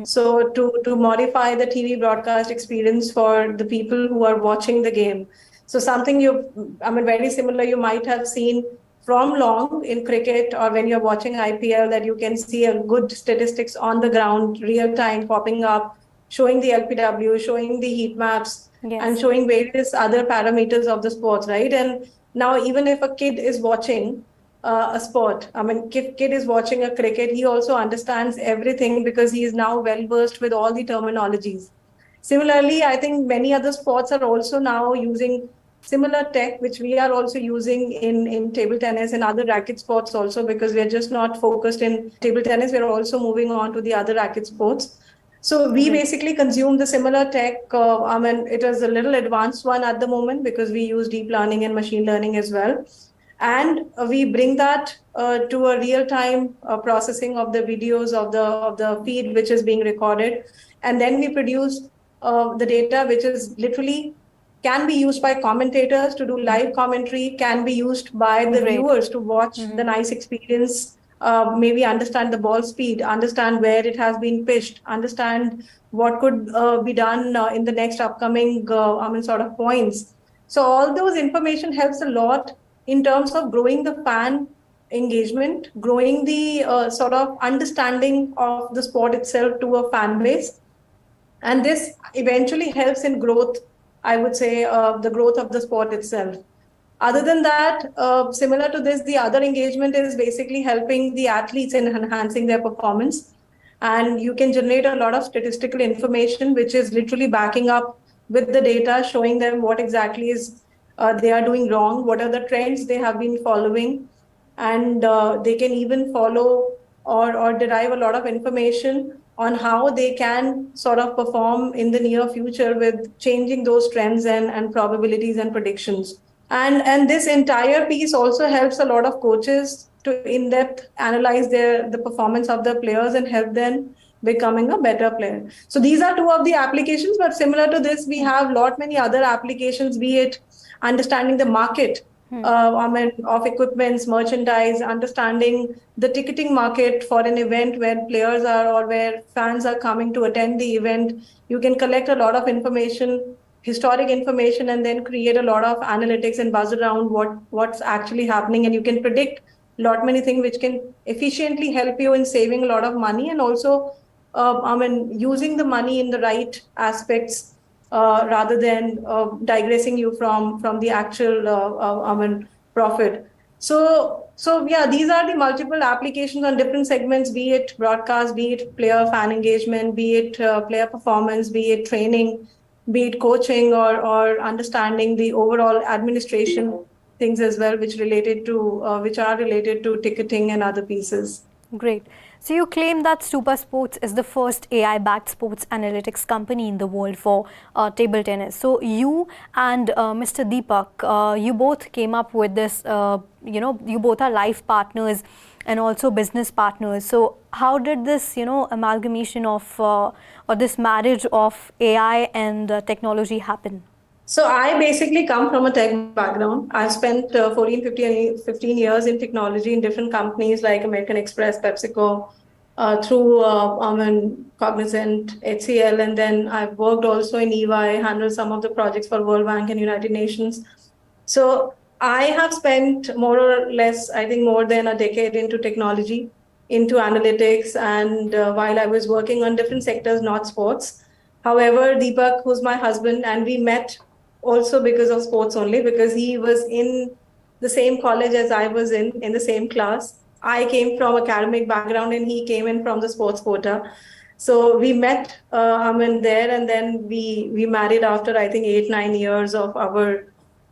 So to modify the TV broadcast experience for the people who are watching the game. So something very similar you might have seen from long in cricket, or when you're watching IPL, that you can see a good statistics on the ground, real time popping up, showing the LPW, showing the heat maps, Yes. and showing various other parameters of the sports, right? And now even if a kid is watching a sport, if kid is watching a cricket, he also understands everything because he is now well versed with all the terminologies. Similarly, I think many other sports are also now using similar tech, which we are also using in table tennis and other racket sports also, because we're just not focused in table tennis, we're also moving on to the other racket sports. So we basically consume the similar tech. It is a little advanced one at the moment because we use deep learning and machine learning as well. And we bring that to a real-time processing of the videos of the feed which is being recorded. And then we produce the data which is literally can be used by commentators to do live commentary, can be used by the viewers to watch the nice experience, maybe understand the ball speed, understand where it has been pitched, understand what could be done in the next upcoming sort of points. So all those information helps a lot in terms of growing the fan engagement, growing the sort of understanding of the sport itself to a fan base. And this eventually helps in growth, I would say, the growth of the sport itself. Other than that, similar to this, the other engagement is basically helping the athletes in enhancing their performance. And you can generate a lot of statistical information, which is literally backing up with the data, showing them what exactly is they are doing wrong, what are the trends they have been following. And they can even follow or derive a lot of information on how they can sort of perform in the near future with changing those trends and probabilities and predictions. And this entire piece also helps a lot of coaches to in-depth analyze the performance of the players and help them becoming a better player. So these are two of the applications, but similar to this, we have lot many other applications, be it understanding the market of equipments, merchandise, understanding the ticketing market for an event where players are or where fans are coming to attend the event. You can collect a lot of information, historic information, and then create a lot of analytics and buzz around what's actually happening. And you can predict a lot many things which can efficiently help you in saving a lot of money and also using the money in the right aspects rather than digressing you from the actual profit. So yeah, these are the multiple applications on different segments, be it broadcast, be it player fan engagement, be it player performance, be it training, be it coaching or understanding the overall administration things as well, which are related to ticketing and other pieces. Great. So you claim that Super Sports is the first AI-backed sports analytics company in the world for table tennis. So you and Mr. Deepak, you both came up with this, you both are life partners and also business partners. So how did this, amalgamation of or this marriage of AI and technology happen? So I basically come from a tech background. I spent 15 years in technology in different companies like American Express, PepsiCo, through Cognizant, HCL, and then I've worked also in EY, handled some of the projects for World Bank and United Nations. So I have spent more or less, I think, more than a decade into technology, into analytics, and while I was working on different sectors, not sports. However, Deepak, who's my husband, and we met also because of sports only, because he was in the same college as I was in the same class. I came from academic background and he came in from the sports quota. So we met there, and then we married after I think 8-9 years of our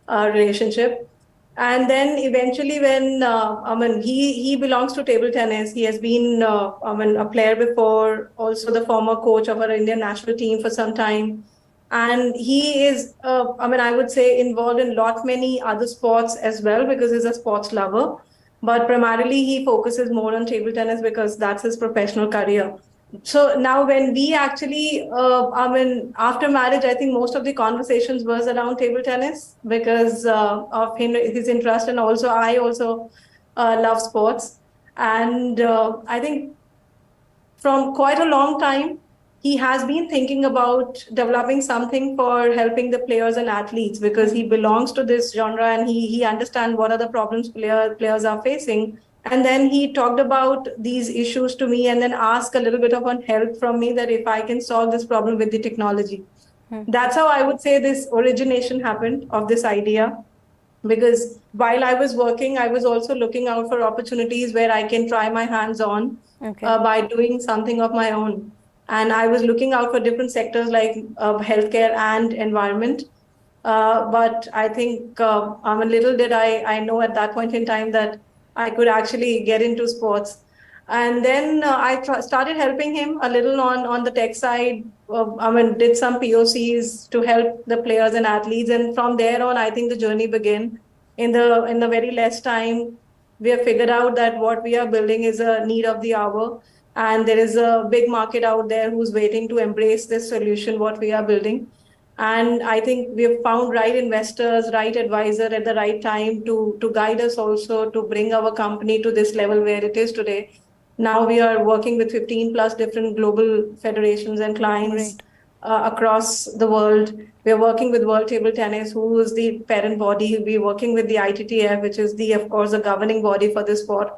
relationship. And then eventually, when he belongs to table tennis. He has been a player before, also the former coach of our Indian national team for some time, and he is I would say involved in lot many other sports as well because he's a sports lover. But primarily, he focuses more on table tennis because that's his professional career. So now, when we actually, after marriage, I think most of the conversations was around table tennis because of his interest, and also I also love sports, and I think from quite a long time he has been thinking about developing something for helping the players and athletes because he belongs to this genre and he understands what are the problems players are facing. And then he talked about these issues to me and then asked a little bit of help from me that if I can solve this problem with the technology. That's how I would say this origination happened of this idea, because while I was working, I was also looking out for opportunities where I can try my hands on by doing something of my own. And I was looking out for different sectors like healthcare and environment. But I think little did I know at that point in time that I could actually get into sports. And then started helping him a little on the tech side. Did some POCs to help the players and athletes, and from there on, I think the journey began. In the very less time, we have figured out that what we are building is a need of the hour, and there is a big market out there who's waiting to embrace this solution what we are building. And I think we have found right investors, right advisor at the right time to guide us also to bring our company to this level where it is today. Now we are working with 15 plus different global federations and clients across the world. We are working with World Table Tennis, who is the parent body. We're working with the ITTF, which is of course, the governing body for this sport.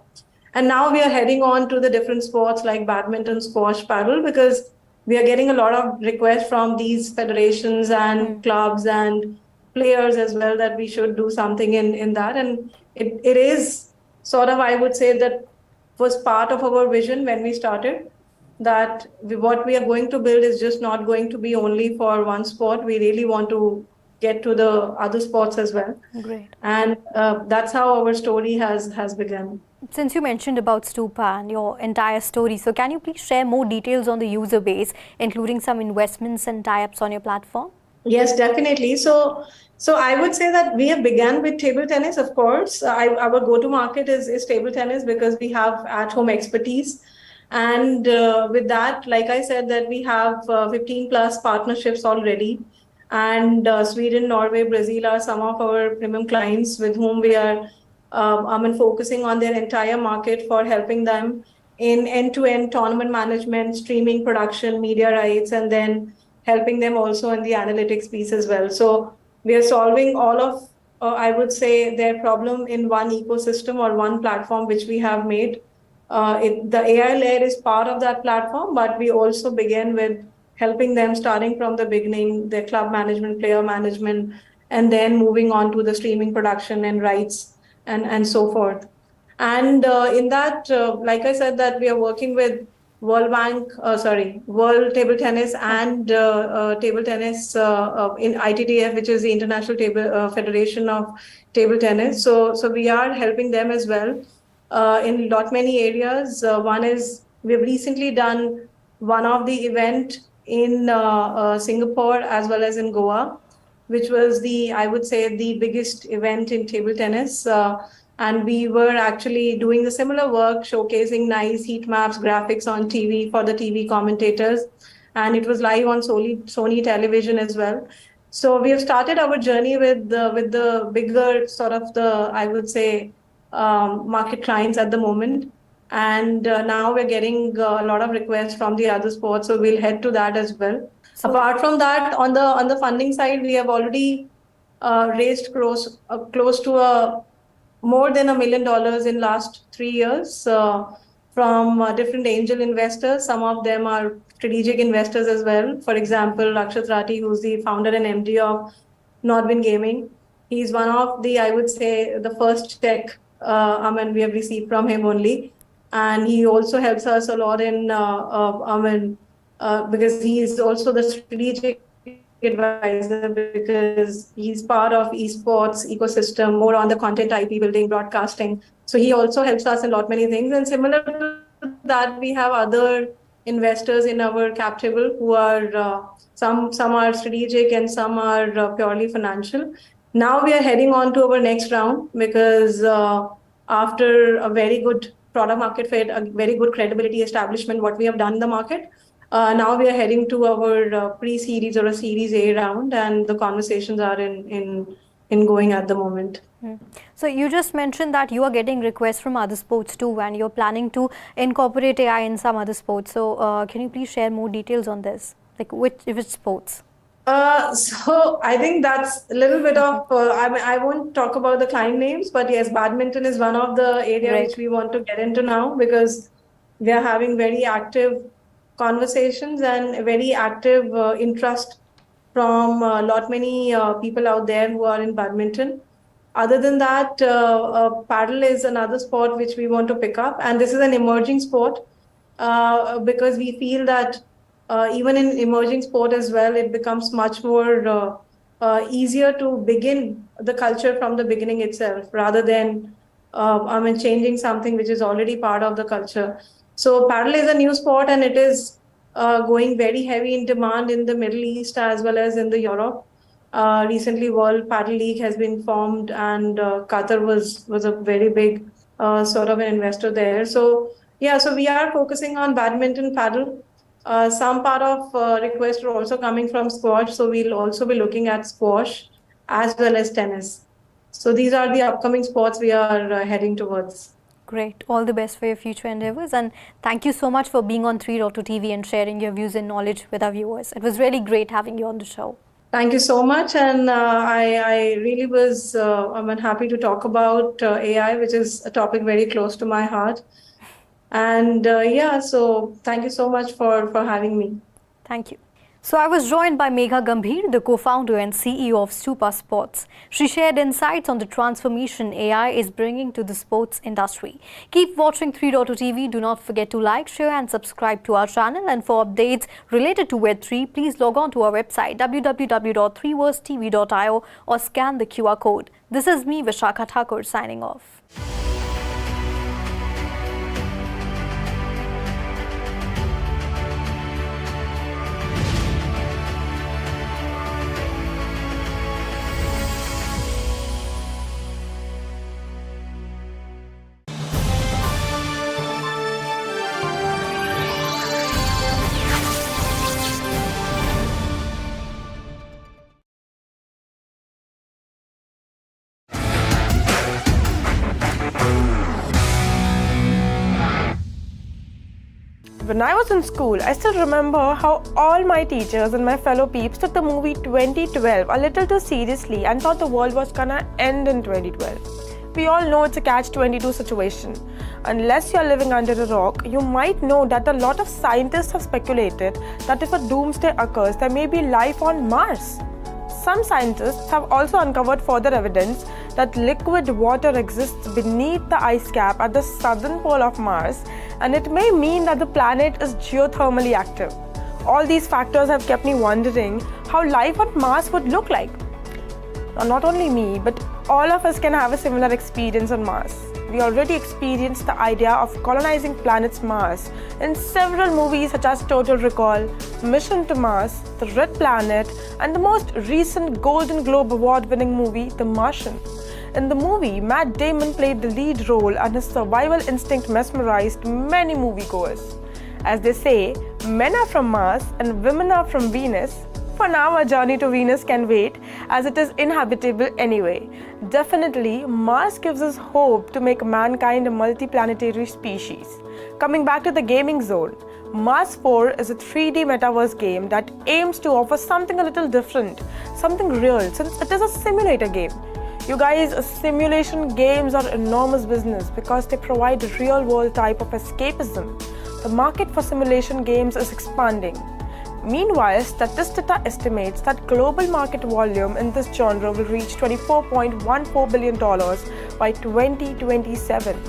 And now we are heading on to the different sports like badminton, squash, paddle, because we are getting a lot of requests from these federations and clubs and players as well that we should do something in that. And it is sort of, I would say, that was part of our vision when we started, that what we are going to build is just not going to be only for one sport. We really want to get to the other sports as well. Great. And that's how our story has begun. Since you mentioned about Stupa and your entire story, so can you please share more details on the user base, including some investments and tie-ups on your platform? Yes, definitely. So I would say that we have begun with table tennis, of course. Our go-to market is table tennis because we have at-home expertise. And with that, like I said, that we have 15 plus partnerships already. And Sweden, Norway, Brazil are some of our premium clients with whom we are focusing on their entire market for helping them in end-to-end tournament management, streaming, production, media rights, and then helping them also in the analytics piece as well. So we are solving all of, I would say, their problem in one ecosystem or one platform which we have made. The AI layer is part of that platform, but we also begin with helping them starting from the beginning, their club management, player management, and then moving on to the streaming production and rights and so forth. And in that, like I said, that we are working with World Table Tennis and Table Tennis in ITTF, which is the International Federation of Table Tennis. So we are helping them as well in lot many areas. One is we've recently done one of the event in Singapore as well as in Goa, which was I would say, the biggest event in table tennis. And we were actually doing the similar work, showcasing nice heat maps, graphics on TV for the TV commentators. And it was live on Sony television as well. So we have started our journey with the bigger sort of I would say, market clients at the moment. And now we're getting a lot of requests from the other sports. So we'll head to that as well. So, apart from that, on the funding side, we have already raised close to more than $1 million in last 3 years. from different angel investors. Some of them are strategic investors as well. For example, Rakshat Rathi, who's the founder and MD of Nordwind Gaming. He's one of the, I would say, the first check, we have received from him only. And he also helps us a lot in, because he is also the strategic advisor, because he's part of esports ecosystem, more on the content IP building, broadcasting. So he also helps us in lot many things. And similar to that, we have other investors in our cap table who are some are strategic and some are purely financial. Now we are heading on to our next round because after a very good product market fit, a very good credibility establishment, what we have done in the market, now we are heading to our pre-series or a Series A round, and the conversations are in going at the moment. So you just mentioned that you are getting requests from other sports too, and you're planning to incorporate AI in some other sports. So can you please share more details on this? Like which sports? So I think that's a little bit of, I won't talk about the client names, but yes, badminton is one of the areas which we want to get into now, because we are having very active conversations and very active interest from a lot many people out there who are in badminton. Other than that, paddle is another sport which we want to pick up, and this is an emerging sport because we feel that even in emerging sport as well, it becomes much more easier to begin the culture from the beginning itself, rather than changing something which is already part of the culture. So paddle is a new sport, and it is going very heavy in demand in the Middle East as well as in the Europe. Recently, World Paddle League has been formed, and Qatar was a very big sort of an investor there. So yeah, so we are focusing on badminton, paddle. Some part of requests are also coming from squash, so we'll also be looking at squash as well as tennis. So these are the upcoming sports we are heading towards. Great. All the best for your future endeavors, and thank you so much for being on 3.2 TV and sharing your views and knowledge with our viewers. It was really great having you on the show. Thank you so much, and I really was happy to talk about AI, which is a topic very close to my heart. And so thank you so much for having me. Thank you. So I was joined by Megha Gambhir, the co-founder and CEO of Stupa Sports. She shared insights on the transformation AI is bringing to the sports industry. Keep watching 3.2 TV. Do not forget to like, share and subscribe to our channel. And for updates related to Web3, please log on to our website www.3versetv.io or scan the QR code. This is me, Vishakha Thakur, signing off. When I was in school, I still remember how all my teachers and my fellow peeps took the movie 2012 a little too seriously and thought the world was gonna end in 2012. We all know it's a catch-22 situation. Unless you're living under a rock, you might know that a lot of scientists have speculated that if a doomsday occurs, there may be life on Mars. Some scientists have also uncovered further evidence that liquid water exists beneath the ice cap at the southern pole of Mars, and it may mean that the planet is geothermally active. All these factors have kept me wondering how life on Mars would look like. Now, not only me, but all of us can have a similar experience on Mars. We already experienced the idea of colonizing planets Mars in several movies such as Total Recall, Mission to Mars, The Red Planet, and the most recent Golden Globe Award-winning movie, The Martian. In the movie, Matt Damon played the lead role, and his survival instinct mesmerized many moviegoers. As they say, men are from Mars and women are from Venus. For now, our journey to Venus can wait, as it is inhabitable anyway. Definitely, Mars gives us hope to make mankind a multiplanetary species. Coming back to the gaming zone, Mars 4 is a 3D metaverse game that aims to offer something a little different, something real, since it is a simulator game. You guys, simulation games are enormous business because they provide a real-world type of escapism. The market for simulation games is expanding. Meanwhile, Statista estimates that global market volume in this genre will reach $24.14 billion by 2027.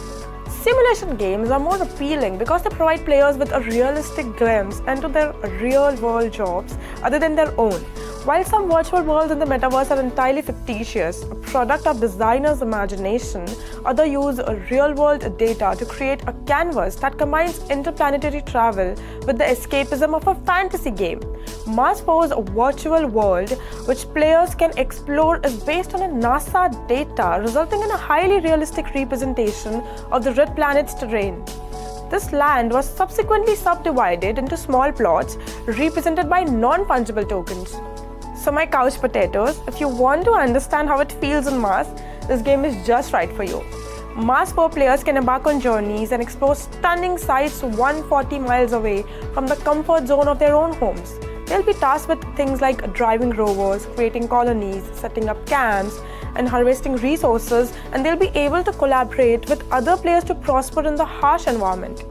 Simulation games are more appealing because they provide players with a realistic glimpse into their real-world jobs other than their own. While some virtual worlds in the metaverse are entirely fictitious, a product of designers' imagination, others use real-world data to create a canvas that combines interplanetary travel with the escapism of a fantasy game. Mars 4's virtual world, which players can explore, is based on a NASA data, resulting in a highly realistic representation of the red planet's terrain. This land was subsequently subdivided into small plots represented by non-fungible tokens. So my couch potatoes, if you want to understand how it feels on Mars, this game is just right for you. Mars 4 players can embark on journeys and explore stunning sights 140 miles away from the comfort zone of their own homes. They'll be tasked with things like driving rovers, creating colonies, setting up camps, and harvesting resources, and they'll be able to collaborate with other players to prosper in the harsh environment.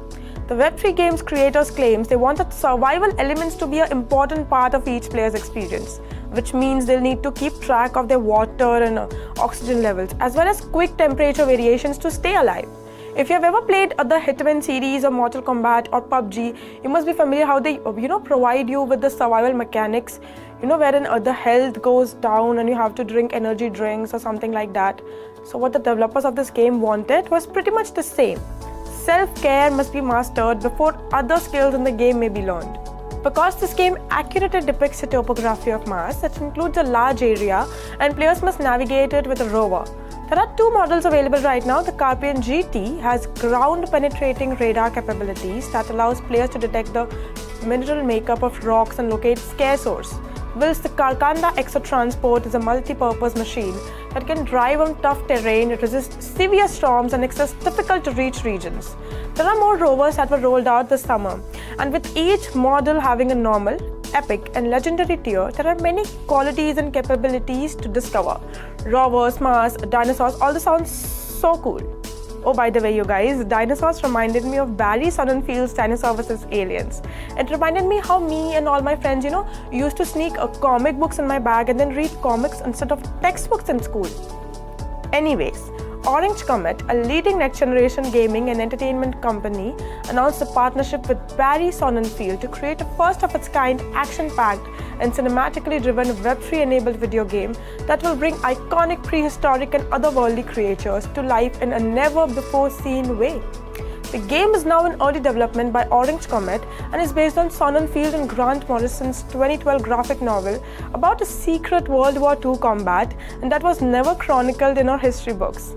The Web3 games creators claims they want the survival elements to be an important part of each player's experience, which means they'll need to keep track of their water and oxygen levels, as well as quick temperature variations to stay alive. If you have ever played the Hitman series or Mortal Kombat or PUBG, you must be familiar how they provide you with the survival mechanics, wherein the health goes down and you have to drink energy drinks or something like that. So what the developers of this game wanted was pretty much the same. Self-care must be mastered before other skills in the game may be learned. Because this game accurately depicts the topography of Mars, it includes a large area and players must navigate it with a rover. There are two models available right now. The Carpian GT has ground-penetrating radar capabilities that allows players to detect the mineral makeup of rocks and locate scarce ores, whilst the Karkanda Exotransport is a multi-purpose machine that can drive on tough terrain, resist severe storms, and access difficult-to-reach regions. There are more rovers that were rolled out this summer, and with each model having a normal, epic, and legendary tier, there are many qualities and capabilities to discover. Rovers, Mars, dinosaurs, all this sounds so cool. Oh, by the way, you guys, dinosaurs reminded me of Barry Sonnenfeld's Dinosaur vs. Aliens. It reminded me how me and all my friends, used to sneak comic books in my bag and then read comics instead of textbooks in school. Anyways, Orange Comet, a leading next-generation gaming and entertainment company, announced a partnership with Barry Sonnenfeld to create a first-of-its-kind, action-packed and cinematically driven Web3-enabled video game that will bring iconic prehistoric and otherworldly creatures to life in a never-before-seen way. The game is now in early development by Orange Comet and is based on Sonnenfeld and Grant Morrison's 2012 graphic novel about a secret World War II combat, and that was never chronicled in our history books.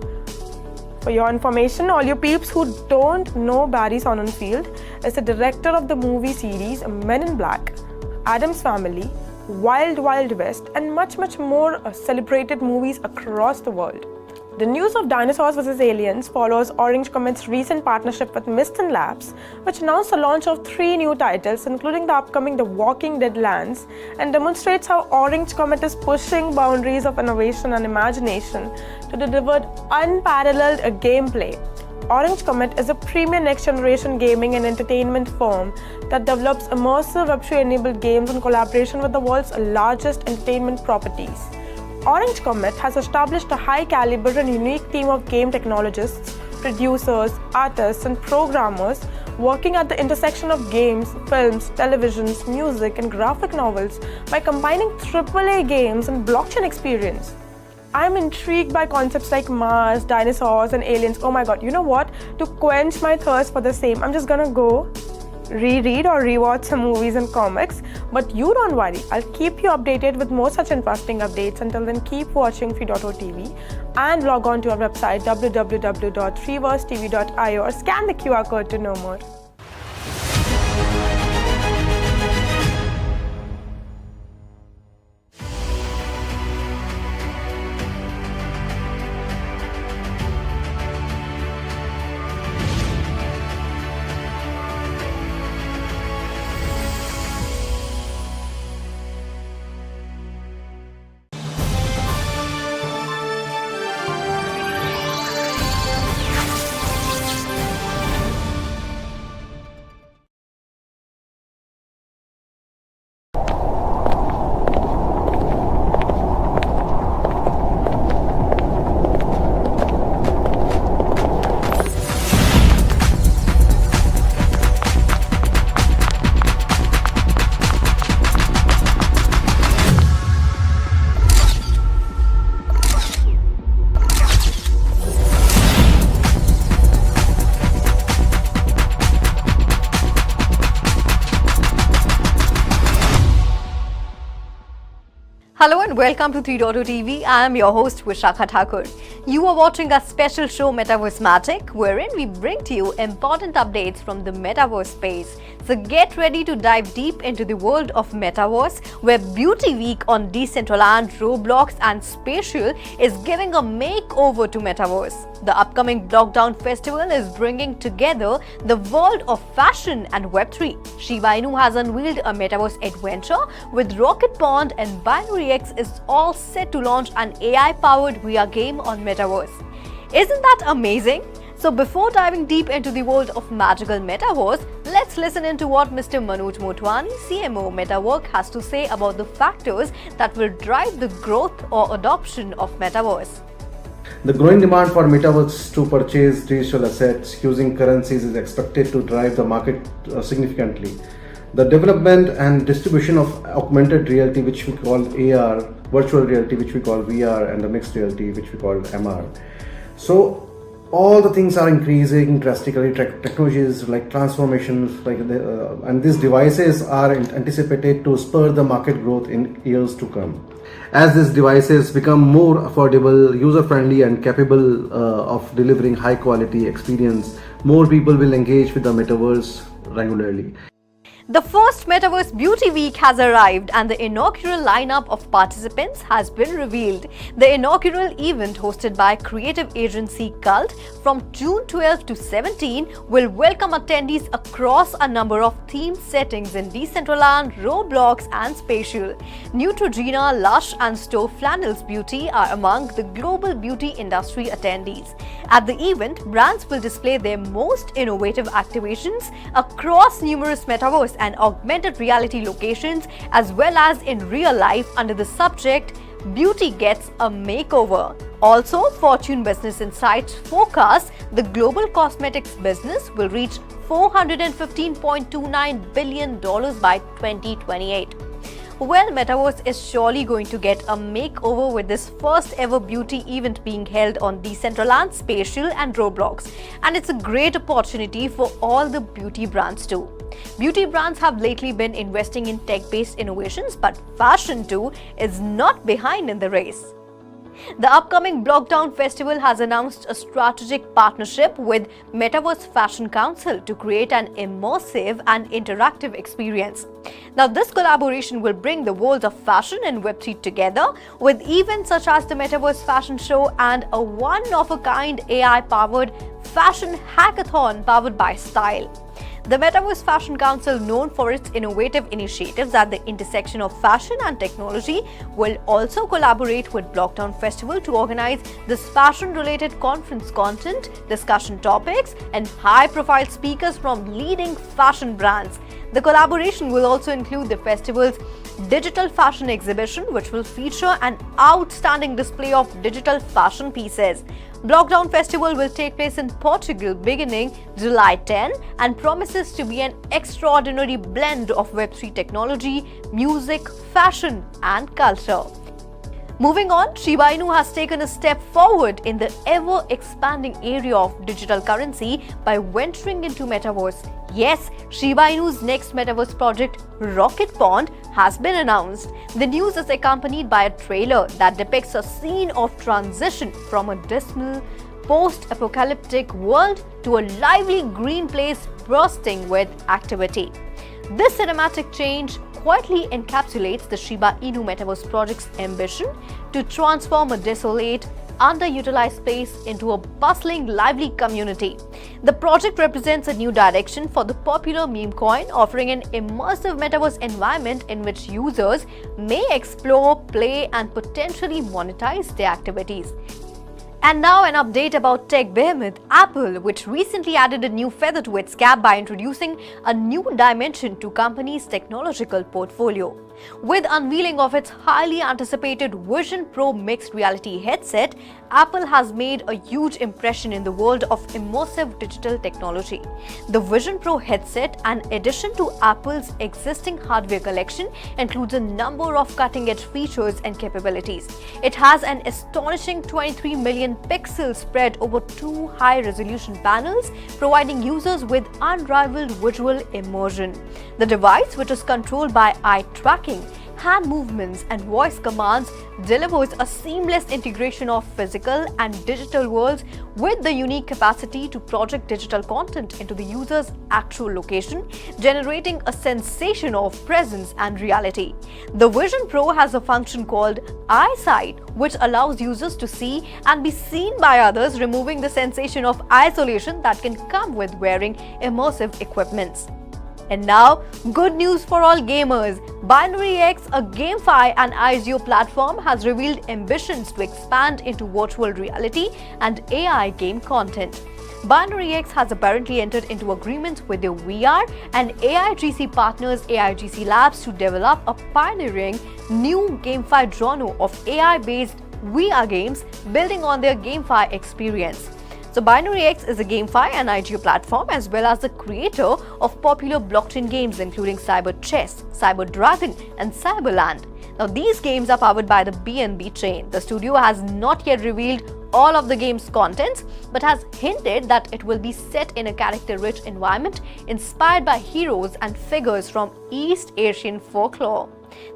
For your information, all you peeps who don't know Barry Sonnenfeld is the director of the movie series Men in Black, Addams Family, Wild Wild West, and much more celebrated movies across the world. The news of Dinosaurs vs. Aliens follows Orange Comet's recent partnership with Miston Labs, which announced the launch of 3 new titles, including the upcoming The Walking Dead lands, and demonstrates how Orange Comet is pushing boundaries of innovation and imagination to deliver unparalleled gameplay. Orange Comet is a premier next-generation gaming and entertainment firm that develops immersive Web3-enabled games in collaboration with the world's largest entertainment properties. Orange Comet has established a high-caliber and unique team of game technologists, producers, artists, and programmers working at the intersection of games, films, televisions, music, and graphic novels by combining AAA games and blockchain experience. I'm intrigued by concepts like Mars, dinosaurs, and aliens. Oh my god, you know what? To quench my thirst for the same, I'm just gonna go reread or rewatch some movies and comics. But you don't worry, I'll keep you updated with more such interesting updates. Until then, keep watching Free.OTV and log on to our website www.freeversetv.io or scan the QR code to know more. Hello and welcome to 3.0 TV. I am your host Vishakha Thakur. You are watching a special show Metaverse Magic, wherein we bring to you important updates from the Metaverse space. So get ready to dive deep into the world of Metaverse, where Beauty Week on Decentraland, Roblox and Spatial is giving a makeover to Metaverse. The upcoming Blockdown Festival is bringing together the world of fashion and Web3. Shiba Inu has unveiled a Metaverse adventure with Rocket Pond, and Binary X is all set to launch an AI-powered VR game on Metaverse. Isn't that amazing? So before diving deep into the world of magical Metaverse, let's listen into what Mr. Manoj Motwani, CMO Metawork, has to say about the factors that will drive the growth or adoption of Metaverse. The growing demand for metaverse to purchase digital assets using currencies is expected to drive the market significantly. The development and distribution of augmented reality, which we call AR, virtual reality, which we call VR, and the mixed reality, which we call MR. So all the things are increasing drastically. Technologies like transformations, and these devices are anticipated to spur the market growth in years to come. As these devices become more affordable, user-friendly and capable of delivering high-quality experience, more people will engage with the metaverse regularly. The first Metaverse Beauty Week has arrived and the inaugural lineup of participants has been revealed. The inaugural event, hosted by creative agency Cult from June 12 to 17, will welcome attendees across a number of themed settings in Decentraland, Roblox and Spatial. Neutrogena, Lush and Store Flannels Beauty are among the global beauty industry attendees. At the event, brands will display their most innovative activations across numerous metaverse and augmented reality locations, as well as in real life, under the subject Beauty Gets a Makeover. Also, Fortune Business Insights forecasts the global cosmetics business will reach $415.29 billion by 2028. Well, Metaverse is surely going to get a makeover with this first ever beauty event being held on Decentraland, Spatial and Roblox. And it's a great opportunity for all the beauty brands too. Beauty brands have lately been investing in tech-based innovations, but fashion too is not behind in the race. The upcoming Blockdown Festival has announced a strategic partnership with Metaverse Fashion Council to create an immersive and interactive experience. Now, this collaboration will bring the worlds of fashion and Web3 together, with events such as the Metaverse Fashion Show and a one-of-a-kind AI-powered fashion hackathon powered by Style. The Metaverse Fashion Council, known for its innovative initiatives at the intersection of fashion and technology, will also collaborate with Blockdown Festival to organize this fashion-related conference content, discussion topics, and high-profile speakers from leading fashion brands. The collaboration will also include the festival's digital fashion exhibition, which will feature an outstanding display of digital fashion pieces. Blockdown Festival will take place in Portugal beginning July 10 and promises to be an extraordinary blend of Web3 technology, music, fashion and culture. Moving on, Shiba Inu has taken a step forward in the ever-expanding area of digital currency by venturing into Metaverse. Yes, Shiba Inu's next Metaverse project, Rocket Pond, has been announced. The news is accompanied by a trailer that depicts a scene of transition from a dismal, post-apocalyptic world to a lively green place bursting with activity. This cinematic change quietly encapsulates the Shiba Inu Metaverse project's ambition to transform a desolate, underutilized space into a bustling, lively community. The project represents a new direction for the popular meme coin, offering an immersive metaverse environment in which users may explore, play, and potentially monetize their activities. And now an update about tech behemoth Apple, which recently added a new feather to its cap by introducing a new dimension to company's technological portfolio. With unveiling of its highly anticipated Vision Pro mixed reality headset, Apple has made a huge impression in the world of immersive digital technology. The Vision Pro headset, an addition to Apple's existing hardware collection, includes a number of cutting-edge features and capabilities. It has an astonishing 23 million pixels spread over two high-resolution panels, providing users with unrivaled visual immersion. The device, which is controlled by eye tracking, hand movements, and voice commands, delivers a seamless integration of physical and digital worlds with the unique capacity to project digital content into the user's actual location, generating a sensation of presence and reality. The Vision Pro has a function called Eyesight, which allows users to see and be seen by others, removing the sensation of isolation that can come with wearing immersive equipments. And now, good news for all gamers. Binary X, a GameFi and IGO platform, has revealed ambitions to expand into virtual reality and AI game content. Binary X has apparently entered into agreements with the VR and AIGC partners AIGC Labs to develop a pioneering new GameFi genre of AI-based VR games building on their GameFi experience. So Binary X is a GameFi and IGO platform as well as the creator of popular blockchain games including Cyber Chess, Cyber Dragon and Cyberland. Now these games are powered by the BNB chain. The studio has not yet revealed all of the game's contents but has hinted that it will be set in a character-rich environment inspired by heroes and figures from East Asian folklore.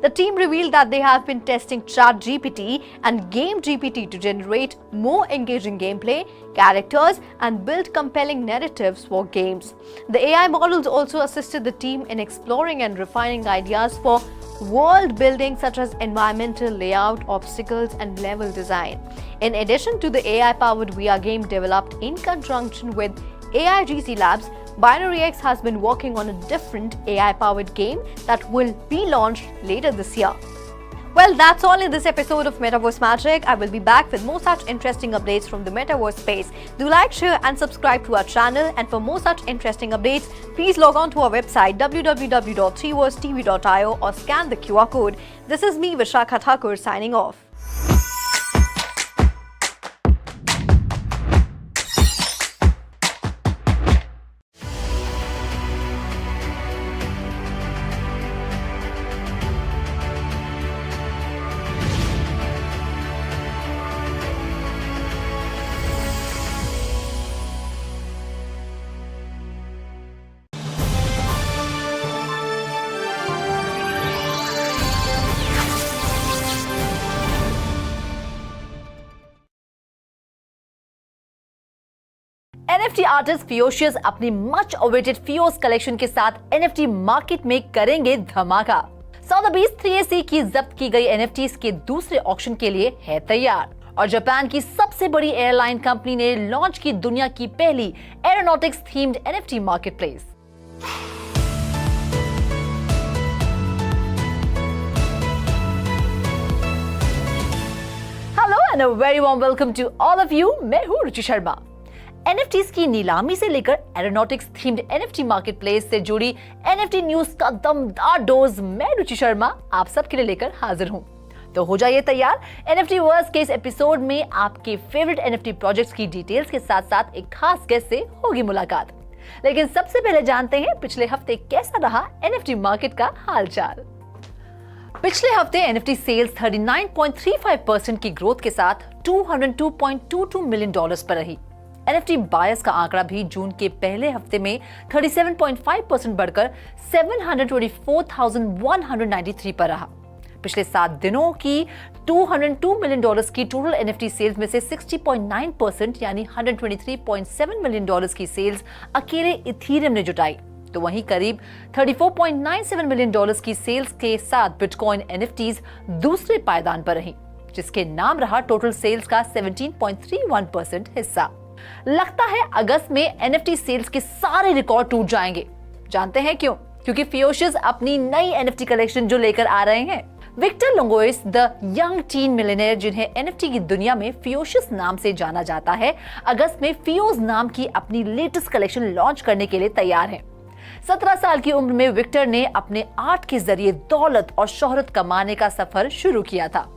The team revealed that they have been testing ChatGPT and GameGPT to generate more engaging gameplay, characters, and build compelling narratives for games. The AI models also assisted the team in exploring and refining ideas for world building such as environmental layout, obstacles, and level design. In addition to the AI-powered VR game developed in conjunction with AIGC Labs, Binary X has been working on a different AI-powered game that will be launched later this year. Well, that's all in this episode of Metaverse Magic. I will be back with more such interesting updates from the Metaverse space. Do like, share and subscribe to our channel, and for more such interesting updates, please log on to our website www.3versetv.io or scan the QR code. This is me, Vishakha Thakur, signing off. NFT artist Fewocious अपनी much awaited फियोस collection के साथ NFT market में करेंगे धमाका। सौदबीस 3AC की जब्त की गई NFTs के दूसरे ऑक्शन के लिए है तैयार और जापान की सबसे बड़ी एयरलाइन कंपनी ने लॉन्च की दुनिया की पहली aeronautics themed NFT marketplace. Hello and a very warm welcome to all of you. मैं हूं रुचि शर्मा। NFTs की नीलामी से लेकर एरोनॉटिक्स थीम्ड NFT मार्केटप्लेस से जुड़ी NFT न्यूज का दमदार डोज मैं रुचि शर्मा आप सबके लिए लेकर हाजिर हूं। तो हो जाइए तैयार। NFT वर्स के इस एपिसोड में आपके फेवरेट NFT प्रोजेक्ट्स की डिटेल्स के साथ साथ एक खास गेस्ट से होगी मुलाकात। लेकिन सबसे पहले जानते हैं पिछले हफ्ते कैसा रहा NFT मार्केट का हालचाल। पिछले हफ्ते NFT सेल्स 39.35% की ग्रोथ के साथ $202.22 मिलियन पर रही। NFT बायर्स का आंकड़ा भी जून के पहले हफ्ते में 37.5% बढ़कर 724,193 पर रहा। पिछले 7 दिनों की $202 मिलियन की टोटल NFT सेल्स में से 60.9% यानी $123.7 मिलियन की सेल्स अकेले इथीरियम ने जुटाई। तो वहीं करीब $34.97 मिलियन की सेल्स के साथ बिटकॉइन NFTs दूसरे पायदान पर रही, जिसके नाम रहा टोटल सेल्स का 17.31% हिस्सा। लगता है अगस्त में NFT सेल्स के सारे रिकॉर्ड टूट जाएंगे। जानते हैं क्यों? क्योंकि फियोशियस अपनी नई NFT कलेक्शन जो लेकर आ रहे हैं। Victor Langlois the young teen millionaire, जिन्हें NFT की दुनिया में फियोशियस नाम से जाना जाता है, अगस्त में फियोज नाम की अपनी लेटेस्ट कलेक्शन लॉन्च करने के लिए तैयार हैं। 17 साल की उम्र में विक्टर ने अपने आर्ट के जरिए दौलत और शोहरत कमाने का सफर शुरू किया था।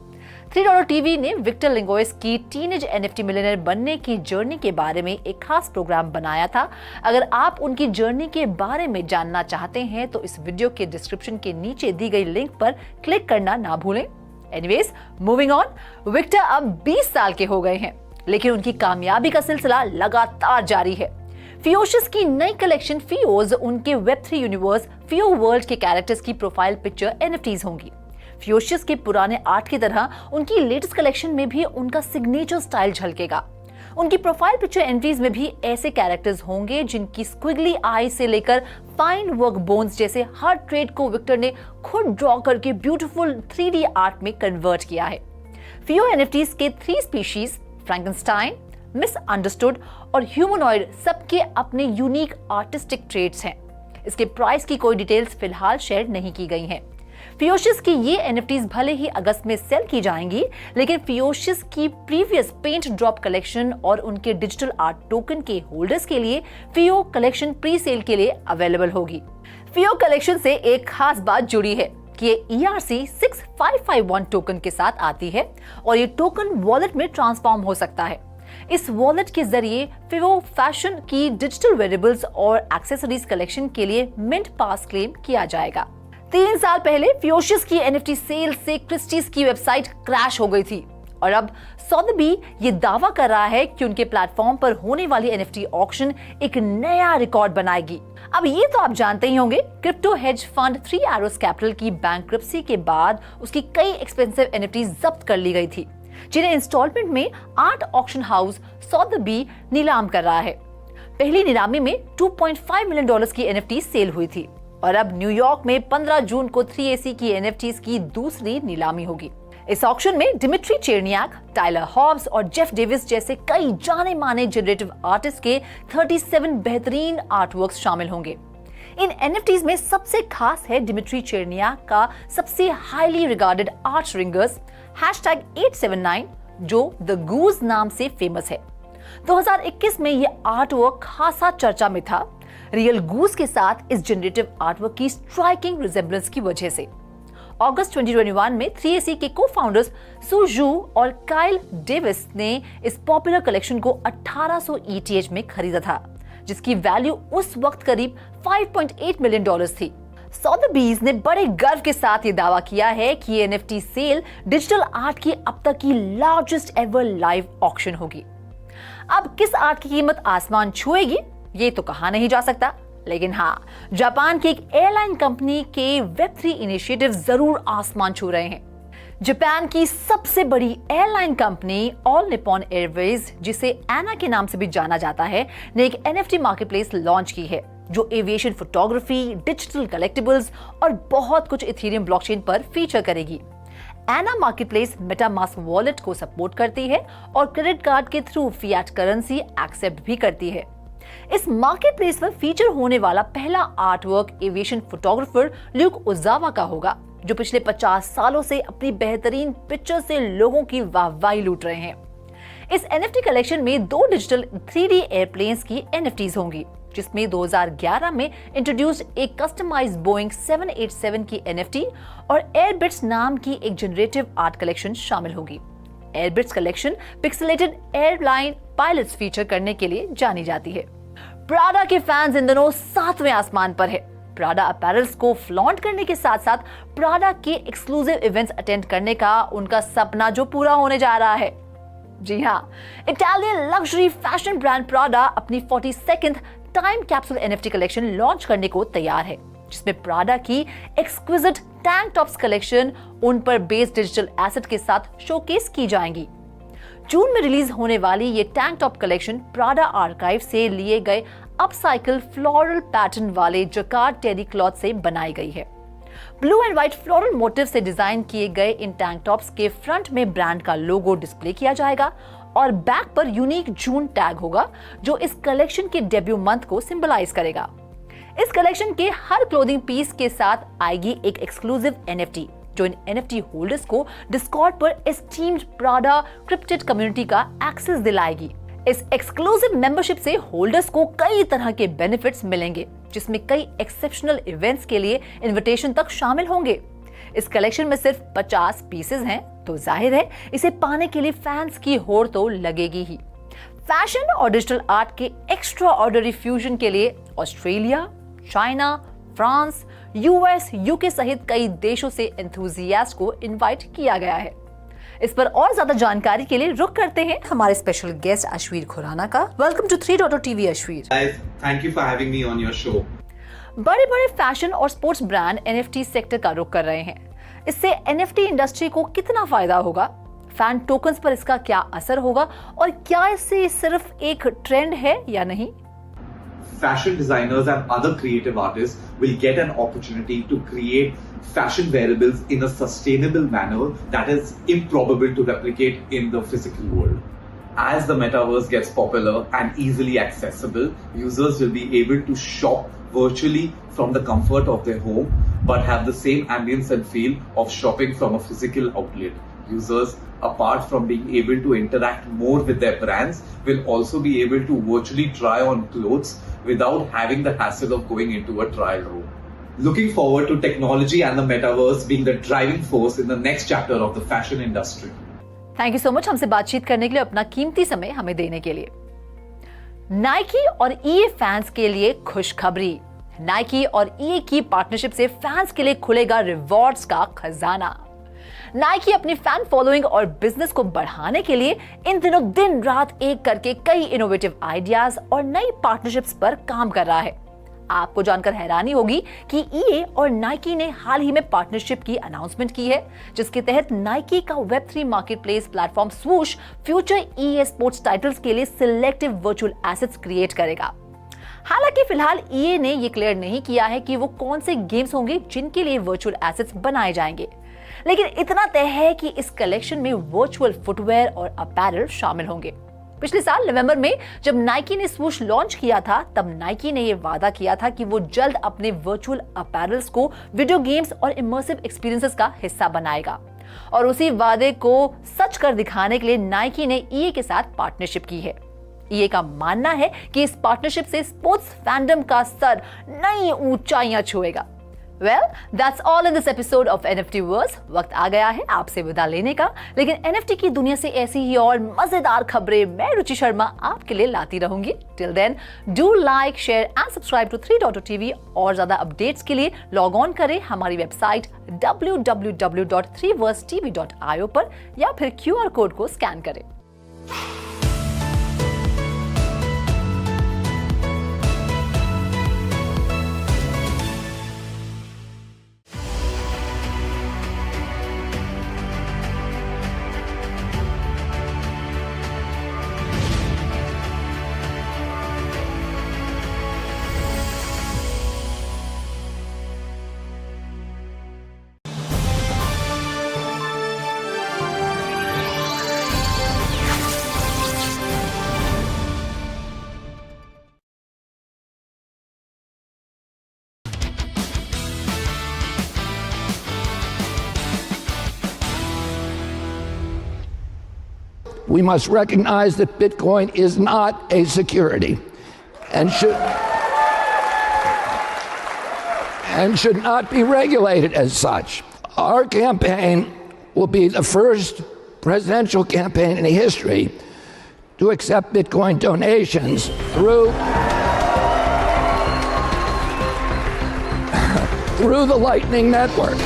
$3 टीवी ने विक्टर लिंगोइस की टीनेज NFT मिलियनेयर बनने की जर्नी के बारे में एक खास प्रोग्राम बनाया था। अगर आप उनकी जर्नी के बारे में जानना चाहते हैं तो इस वीडियो के डिस्क्रिप्शन के नीचे दी गई लिंक पर क्लिक करना ना भूलें। Anyways, moving on. विक्टर अब 20 साल के हो गए हैं, लेकिन उनकी कामयाबी का सिलसिला लगातार जारी है। फियोशियस की नई कलेक्शन फियोज उनके Web3 यूनिवर्स फियो वर्ल्ड के कैरेक्टर्स की प्रोफाइल पिक्चर NFTs होंगी। फियोशियस के पुराने आर्ट की तरह उनकी लेटेस्ट कलेक्शन में भी उनका सिग्नेचर स्टाइल झलकेगा। उनकी प्रोफाइल पिक्चर एंट्रीज में भी ऐसे कैरेक्टर्स होंगे जिनकी स्क्विगली आई से लेकर फाइन वर्क बोन्स जैसे हर ट्रेड को विक्टर ने खुद ड्रॉ करके ब्यूटीफुल 3D आर्ट में कन्वर्ट किया है। फियो एनएफटीज के 3 स्पीशीज फ्रैंकेनस्टाइन, मिसअंडरस्टूड और ह्यूमनॉइड सबके अपने यूनिक आर्टिस्टिक ट्रेड्स हैं। इसके प्राइस की कोई डिटेल्स फिलहाल शेयर नहीं की गई हैं। फियोशियस की ये एनएफटीज भले ही अगस्त में सेल की जाएंगी, लेकिन फियोशियस की प्रीवियस पेंट ड्रॉप कलेक्शन और उनके डिजिटल आर्ट टोकन के होल्डर्स के लिए फियो कलेक्शन प्री सेल के लिए अवेलेबल होगी। फियो कलेक्शन से एक खास बात जुड़ी है कि ये ERC 6551 टोकन के साथ आती है और ये टोकन वॉलेट में ट्रांसफॉर्म हो सकता है। इस वॉलेट के जरिए फियो फैशन की डिजिटल वेरिएबल्स और एक्सेसरीज कलेक्शन के लिए मिंट पास क्लेम किया जाएगा। 3 साल पहले फियोशियस की NFT सेल से क्रिस्टीज की वेबसाइट क्रैश हो गई थी और अब सॉथबी ये दावा कर रहा है कि उनके प्लेटफॉर्म पर होने वाली NFT ऑक्शन एक नया रिकॉर्ड बनाएगी। अब ये तो आप जानते ही होंगे, crypto hedge fund 3 Arrows capital की बैंक्रप्सी के बाद उसकी कई एक्सपेंसिव NFT जब्त कर ली गई थी, जिन्हें इंस्टॉलमेंट में आर्ट ऑक्शन हाउस सॉथबी नीलाम कर रहा है। पहली नीलामी में $2.5 मिलियन की NFT सेल हुई थी और अब न्यूयॉर्क में 15 जून को 3AC की NFTs की दूसरी नीलामी होगी। इस ऑक्शन में डिमिट्री चेरनियाक, टाइलर हॉब्स और जेफ डेविस जैसे कई जाने माने जनरेटिव आर्टिस्ट के 37 बेहतरीन आर्टवर्क्स शामिल होंगे। इन NFTs में सबसे खास है डिमिट्री चेरनियाक का सबसे हाईली रिगार्डेड आर्ट रिंगर्स #879 जो द गूज नाम से फेमस है। 2021 में यह आर्टवर्क खासा चर्चा में था, रियल गूज के साथ इस जनरेटिव आर्टवर्क की स्ट्राइकिंग रिजेम्बलेंस की वजह से। अगस्त 2021 में 3AC के को-फाउंडर्स सुजू और काइल डेविस ने इस पॉपुलर कलेक्शन को 1800 ETH में खरीदा था, जिसकी वैल्यू उस वक्त करीब $5.8 मिलियन थी। सॉथबीज ने बड़े गर्व के साथ ये दावा किया है कि ये NFT सेल डिजिटल आर्ट की अब तक की लार्जेस्ट एवर लाइव ऑक्शन होगी। अब किस आर्ट की कीमत आसमान छुएगी ये तो कहा नहीं जा सकता, लेकिन हाँ, जापान की एक एयरलाइन कंपनी के Web3 इनिशिएटिव जरूर आसमान छू रहे हैं। जापान की सबसे बड़ी airline company all Nippon Airways, जिसे एना के नाम से भी जाना जाता है, ने एक NFT मार्केटप्लेस लॉन्च की है जो एविएशन फोटोग्राफी, डिजिटल कलेक्टिबल्स और बहुत कुछ इथेरियम ब्लॉकचेन पर फीचर करेगी। एना मार्केटप्लेस मेटामास्क वॉलेट को सपोर्ट करती है और क्रेडिट कार्ड के थ्रू फिएट करेंसी एक्सेप्ट भी करती है। इस मार्केटप्लेस पर फीचर होने वाला पहला आर्टवर्क एविएशन फोटोग्राफर ल्यूक ओजावा का होगा, जो पिछले 50 सालों से अपनी बेहतरीन पिक्चर से लोगों की वाहवाही लूट रहे हैं। इस NFT कलेक्शन में 2 डिजिटल 3D एयरप्लेन्स की NFTs होंगी, जिसमें 2011 में इंट्रोड्यूस्ड एक कस्टमाइज्ड बोइंग 787 की NFT और एयरबिट्स नाम की एक जनरेटिव आर्ट कलेक्शन शामिल होगी। Airbits collection pixelated airline pilots feature करने के लिए जानी जाती है। प्राडा के फैंस इन दिनों 7वें आसमान पर है। प्राडा अपैरल्स को फ्लॉन्ट करने के साथ साथ प्राडा के एक्सक्लूसिव इवेंट्स अटेंड करने का उनका सपना जो पूरा होने जा रहा है। जी हाँ, Italian luxury fashion brand Prada अपनी 42nd time capsule NFT collection launch करने को तैयार है, जिसमें प्राडा की एक्सक्विजिट टैंक टॉप्स कलेक्शन उन पर बेस्ड डिजिटल एसेट के साथ शोकेस की जाएंगी। जून में रिलीज होने वाली ये tank top collection Prada archive से लिए गए अपसाइकल फ्लोरल पैटर्न वाले जकार्ड टेरी क्लॉथ से बनाई गई है। Blue and white floral motive से डिजाइन किए गए इन टैंक टॉप्स के फ्रंट में ब्रांड का लोगो डिस्प्ले किया जाएगा और बैक पर यूनिक जून टैग होगा, जो इस कलेक्शन के डेब्यू मंथ को सिंबलाइज करेगा। इस कलेक्शन के हर क्लोथिंग पीस के साथ आएगी एक एक्सक्लूसिव NFT, जो इन NFT होल्डर्स को डिस्कॉर्ड पर एस्टीम्ड प्राडा क्रिप्टेड कम्युनिटी का एक्सेस दिलाएगी। इस एक्सक्लूसिव मेंबरशिप से होल्डर्स को कई तरह के बेनिफिट्स मिलेंगे, जिसमें कई एक्सेप्शनल इवेंट्स के लिए इनविटेशन तक शामिल होंगे। इस कलेक्शन में सिर्फ 50 पीसेस हैं, तो जाहिर है इसे पाने के लिए फैंस की होड़ तो लगेगी ही। फैशन और डिजिटल आर्ट के एक्स्ट्रा ऑर्डिनरी फ्यूजन के लिए Australia, China, France, US, UK सहित कई देशों से एंथुसियास्ट को इनवाइट किया गया है। इस पर और ज्यादा जानकारी के लिए रुक करते हैं हमारे स्पेशल गेस्ट अश्वीर खुराना का। Welcome to 3 TV Ashveer. Thank you for having me on your show. बड़े बड़े फैशन और स्पोर्ट्स ब्रांड NFT सेक्टर का रुख कर रहे हैं। इससे NFT इंडस्ट्री को कितना फायदा होगा, फैन टोकन्स पर इसका क्या असर होगा और क्या इससे सिर्फ एक ट्रेंड है या नहीं? Fashion designers and other creative artists will get an opportunity to create fashion wearables in a sustainable manner that is improbable to replicate in the physical world. As the metaverse gets popular and easily accessible, users will be able to shop virtually from the comfort of their home, but have the same ambience and feel of shopping from a physical outlet. Users, apart from being able to interact more with their brands, will also be able to virtually try on clothes without having the hassle of going into a trial room. Looking forward to technology and the metaverse being the driving force in the next chapter of the fashion industry. Thank you so much हमसे बातचीत करने के लिए, अपना कीमती समय हमें देने के लिए। नाइकी और ईए फैंस के लिए खुशखबरी। नाइकी और ईए की पार्टनरशिप से फैंस के लिए खुलेगा रिवॉर्ड्स का खजाना। नाइकी अपनी फैन फॉलोइंग और बिजनेस को बढ़ाने के लिए इन दिनों दिन रात एक करके कई इनोवेटिव आइडियाज और नई पार्टनरशिप्स पर काम कर रहा है। आपको जानकर हैरानी होगी कि ईए और नाइकी ने हाल ही में पार्टनरशिप की अनाउंसमेंट की है, जिसके तहत नाइकी का वेब3 मार्केटप्लेस प्लेटफॉर्म स्वूश फ्यूचर ईए स्पोर्ट्स टाइटल्स के लिए सिलेक्टिव वर्चुअल एसेट्स क्रिएट करेगा। हालांकि फिलहाल ईए ने यह क्लियर नहीं किया है कि वो कौन से गेम्स होंगे जिनके लिए वर्चुअल एसेट्स बनाए जाएंगे, लेकिन इतना तय है कि इस कलेक्शन में वर्चुअल फुटवेयर और अपैरल शामिल होंगे। पिछले साल नवंबर में जब नाइकी ने स्वूश लॉन्च किया था, तब नाइकी ने यह वादा किया था कि वो जल्द अपने वर्चुअल अपैरल्स को वीडियो गेम्स और इमर्सिव एक्सपीरियंसेस का हिस्सा बनाएगा, और उसी वादे को सच कर दिखाने के लिए नाइकी ने ईए के साथ पार्टनरशिप की है। ईए का मानना है कि इस पार्टनरशिप से स्पोर्ट्स फैंडम का स्तर नई ऊंचाइयां छुएगा। Well, that's all in this episode of NFT Verse. वक्त आ गया है आपसे विदा लेने का, लेकिन NFT की दुनिया से ऐसी ही और मजेदार खबरें मैं रुचि शर्मा आपके लिए लाती रहूंगी। Till then, do like, share and subscribe to 3.2TV और ज्यादा अपडेट्स के लिए लॉग ऑन करें हमारी वेबसाइट www.3versetv.io पर या फिर QR कोड को स्कैन करें। We must recognize that Bitcoin is not a security and should not be regulated as such. Our campaign will be the first presidential campaign in history to accept Bitcoin donations through the Lightning Network.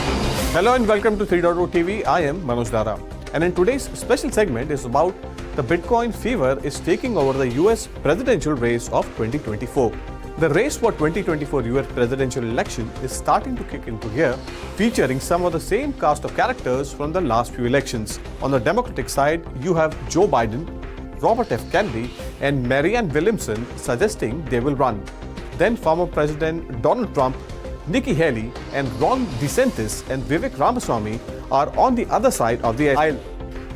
Hello and welcome to 3.0 TV. I am Manoj Dara. And in today's special segment is about the Bitcoin fever is taking over the US presidential race of 2024. The race for 2024 US presidential election is starting to kick into gear, featuring some of the same cast of characters from the last few elections. On the Democratic side, you have Joe Biden, Robert F. Kennedy, and Marianne Williamson suggesting they will run. Then former President Donald Trump, Nikki Haley, and Ron DeSantis and Vivek Ramaswamy are on the other side of the aisle.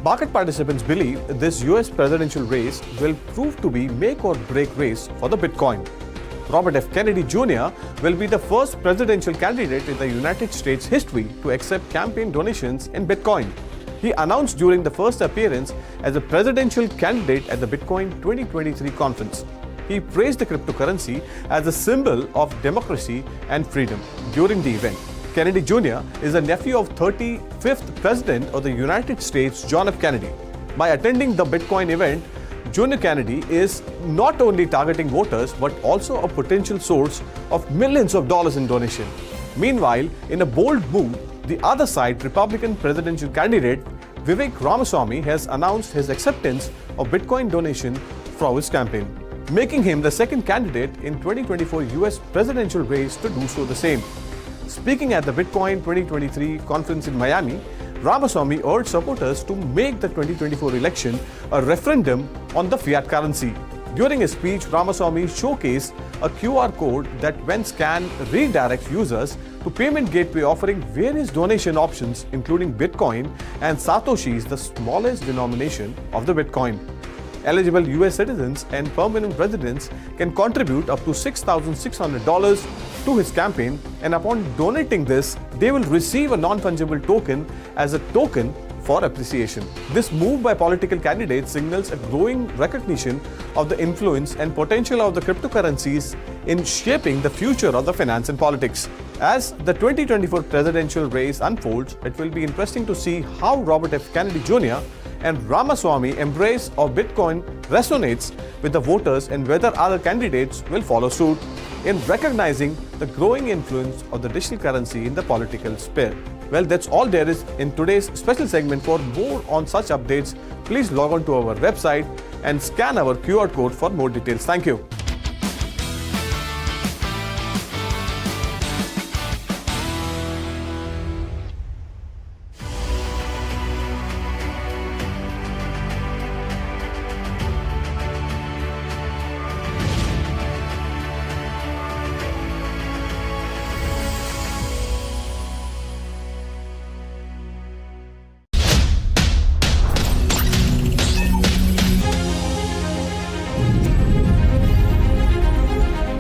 Market participants believe this US presidential race will prove to be make or break race for the Bitcoin. Robert F. Kennedy Jr. will be the first presidential candidate in the United States history to accept campaign donations in Bitcoin. He announced during the first appearance as a presidential candidate at the Bitcoin 2023 conference. He praised the cryptocurrency as a symbol of democracy and freedom during the event. Kennedy Jr. is a nephew of 35th President of the United States, John F. Kennedy. By attending the Bitcoin event, Junior Kennedy is not only targeting voters but also a potential source of millions of dollars in donation. Meanwhile, in a bold move, the other side, Republican presidential candidate Vivek Ramaswamy has announced his acceptance of Bitcoin donation for his campaign, making him the second candidate in 2024 US presidential race to do so the same. Speaking at the Bitcoin 2023 conference in Miami, Ramaswamy urged supporters to make the 2024 election a referendum on the fiat currency. During his speech, Ramaswamy showcased a QR code that, when scanned, redirects users to payment gateway offering various donation options including Bitcoin and Satoshis, the smallest denomination of the Bitcoin. Eligible US citizens and permanent residents can contribute up to $6,600 to his campaign, and upon donating this, they will receive a non-fungible token as a token for appreciation. This move by political candidates signals a growing recognition of the influence and potential of the cryptocurrencies in shaping the future of the finance and politics. As the 2024 presidential race unfolds, it will be interesting to see how Robert F. Kennedy Jr. and Ramaswamy embrace of Bitcoin resonates with the voters and whether other candidates will follow suit in recognizing the growing influence of the digital currency in the political sphere. Well, that's all there is in today's special segment. For more on such updates, please log on to our website and scan our QR code for more details. Thank you.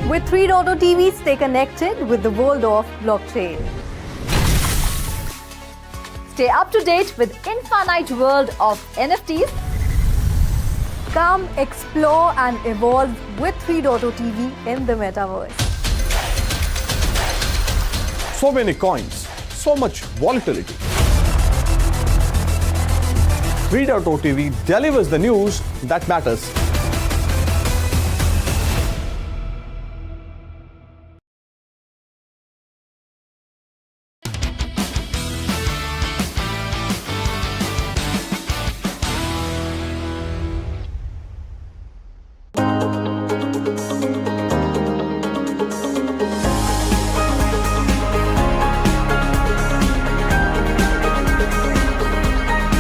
With 3.0 TV, stay connected with the world of blockchain. Stay up to date with infinite world of NFTs. Come explore and evolve with 3.0 TV in the metaverse. So many coins, so much volatility. 3.0 TV delivers the news that matters.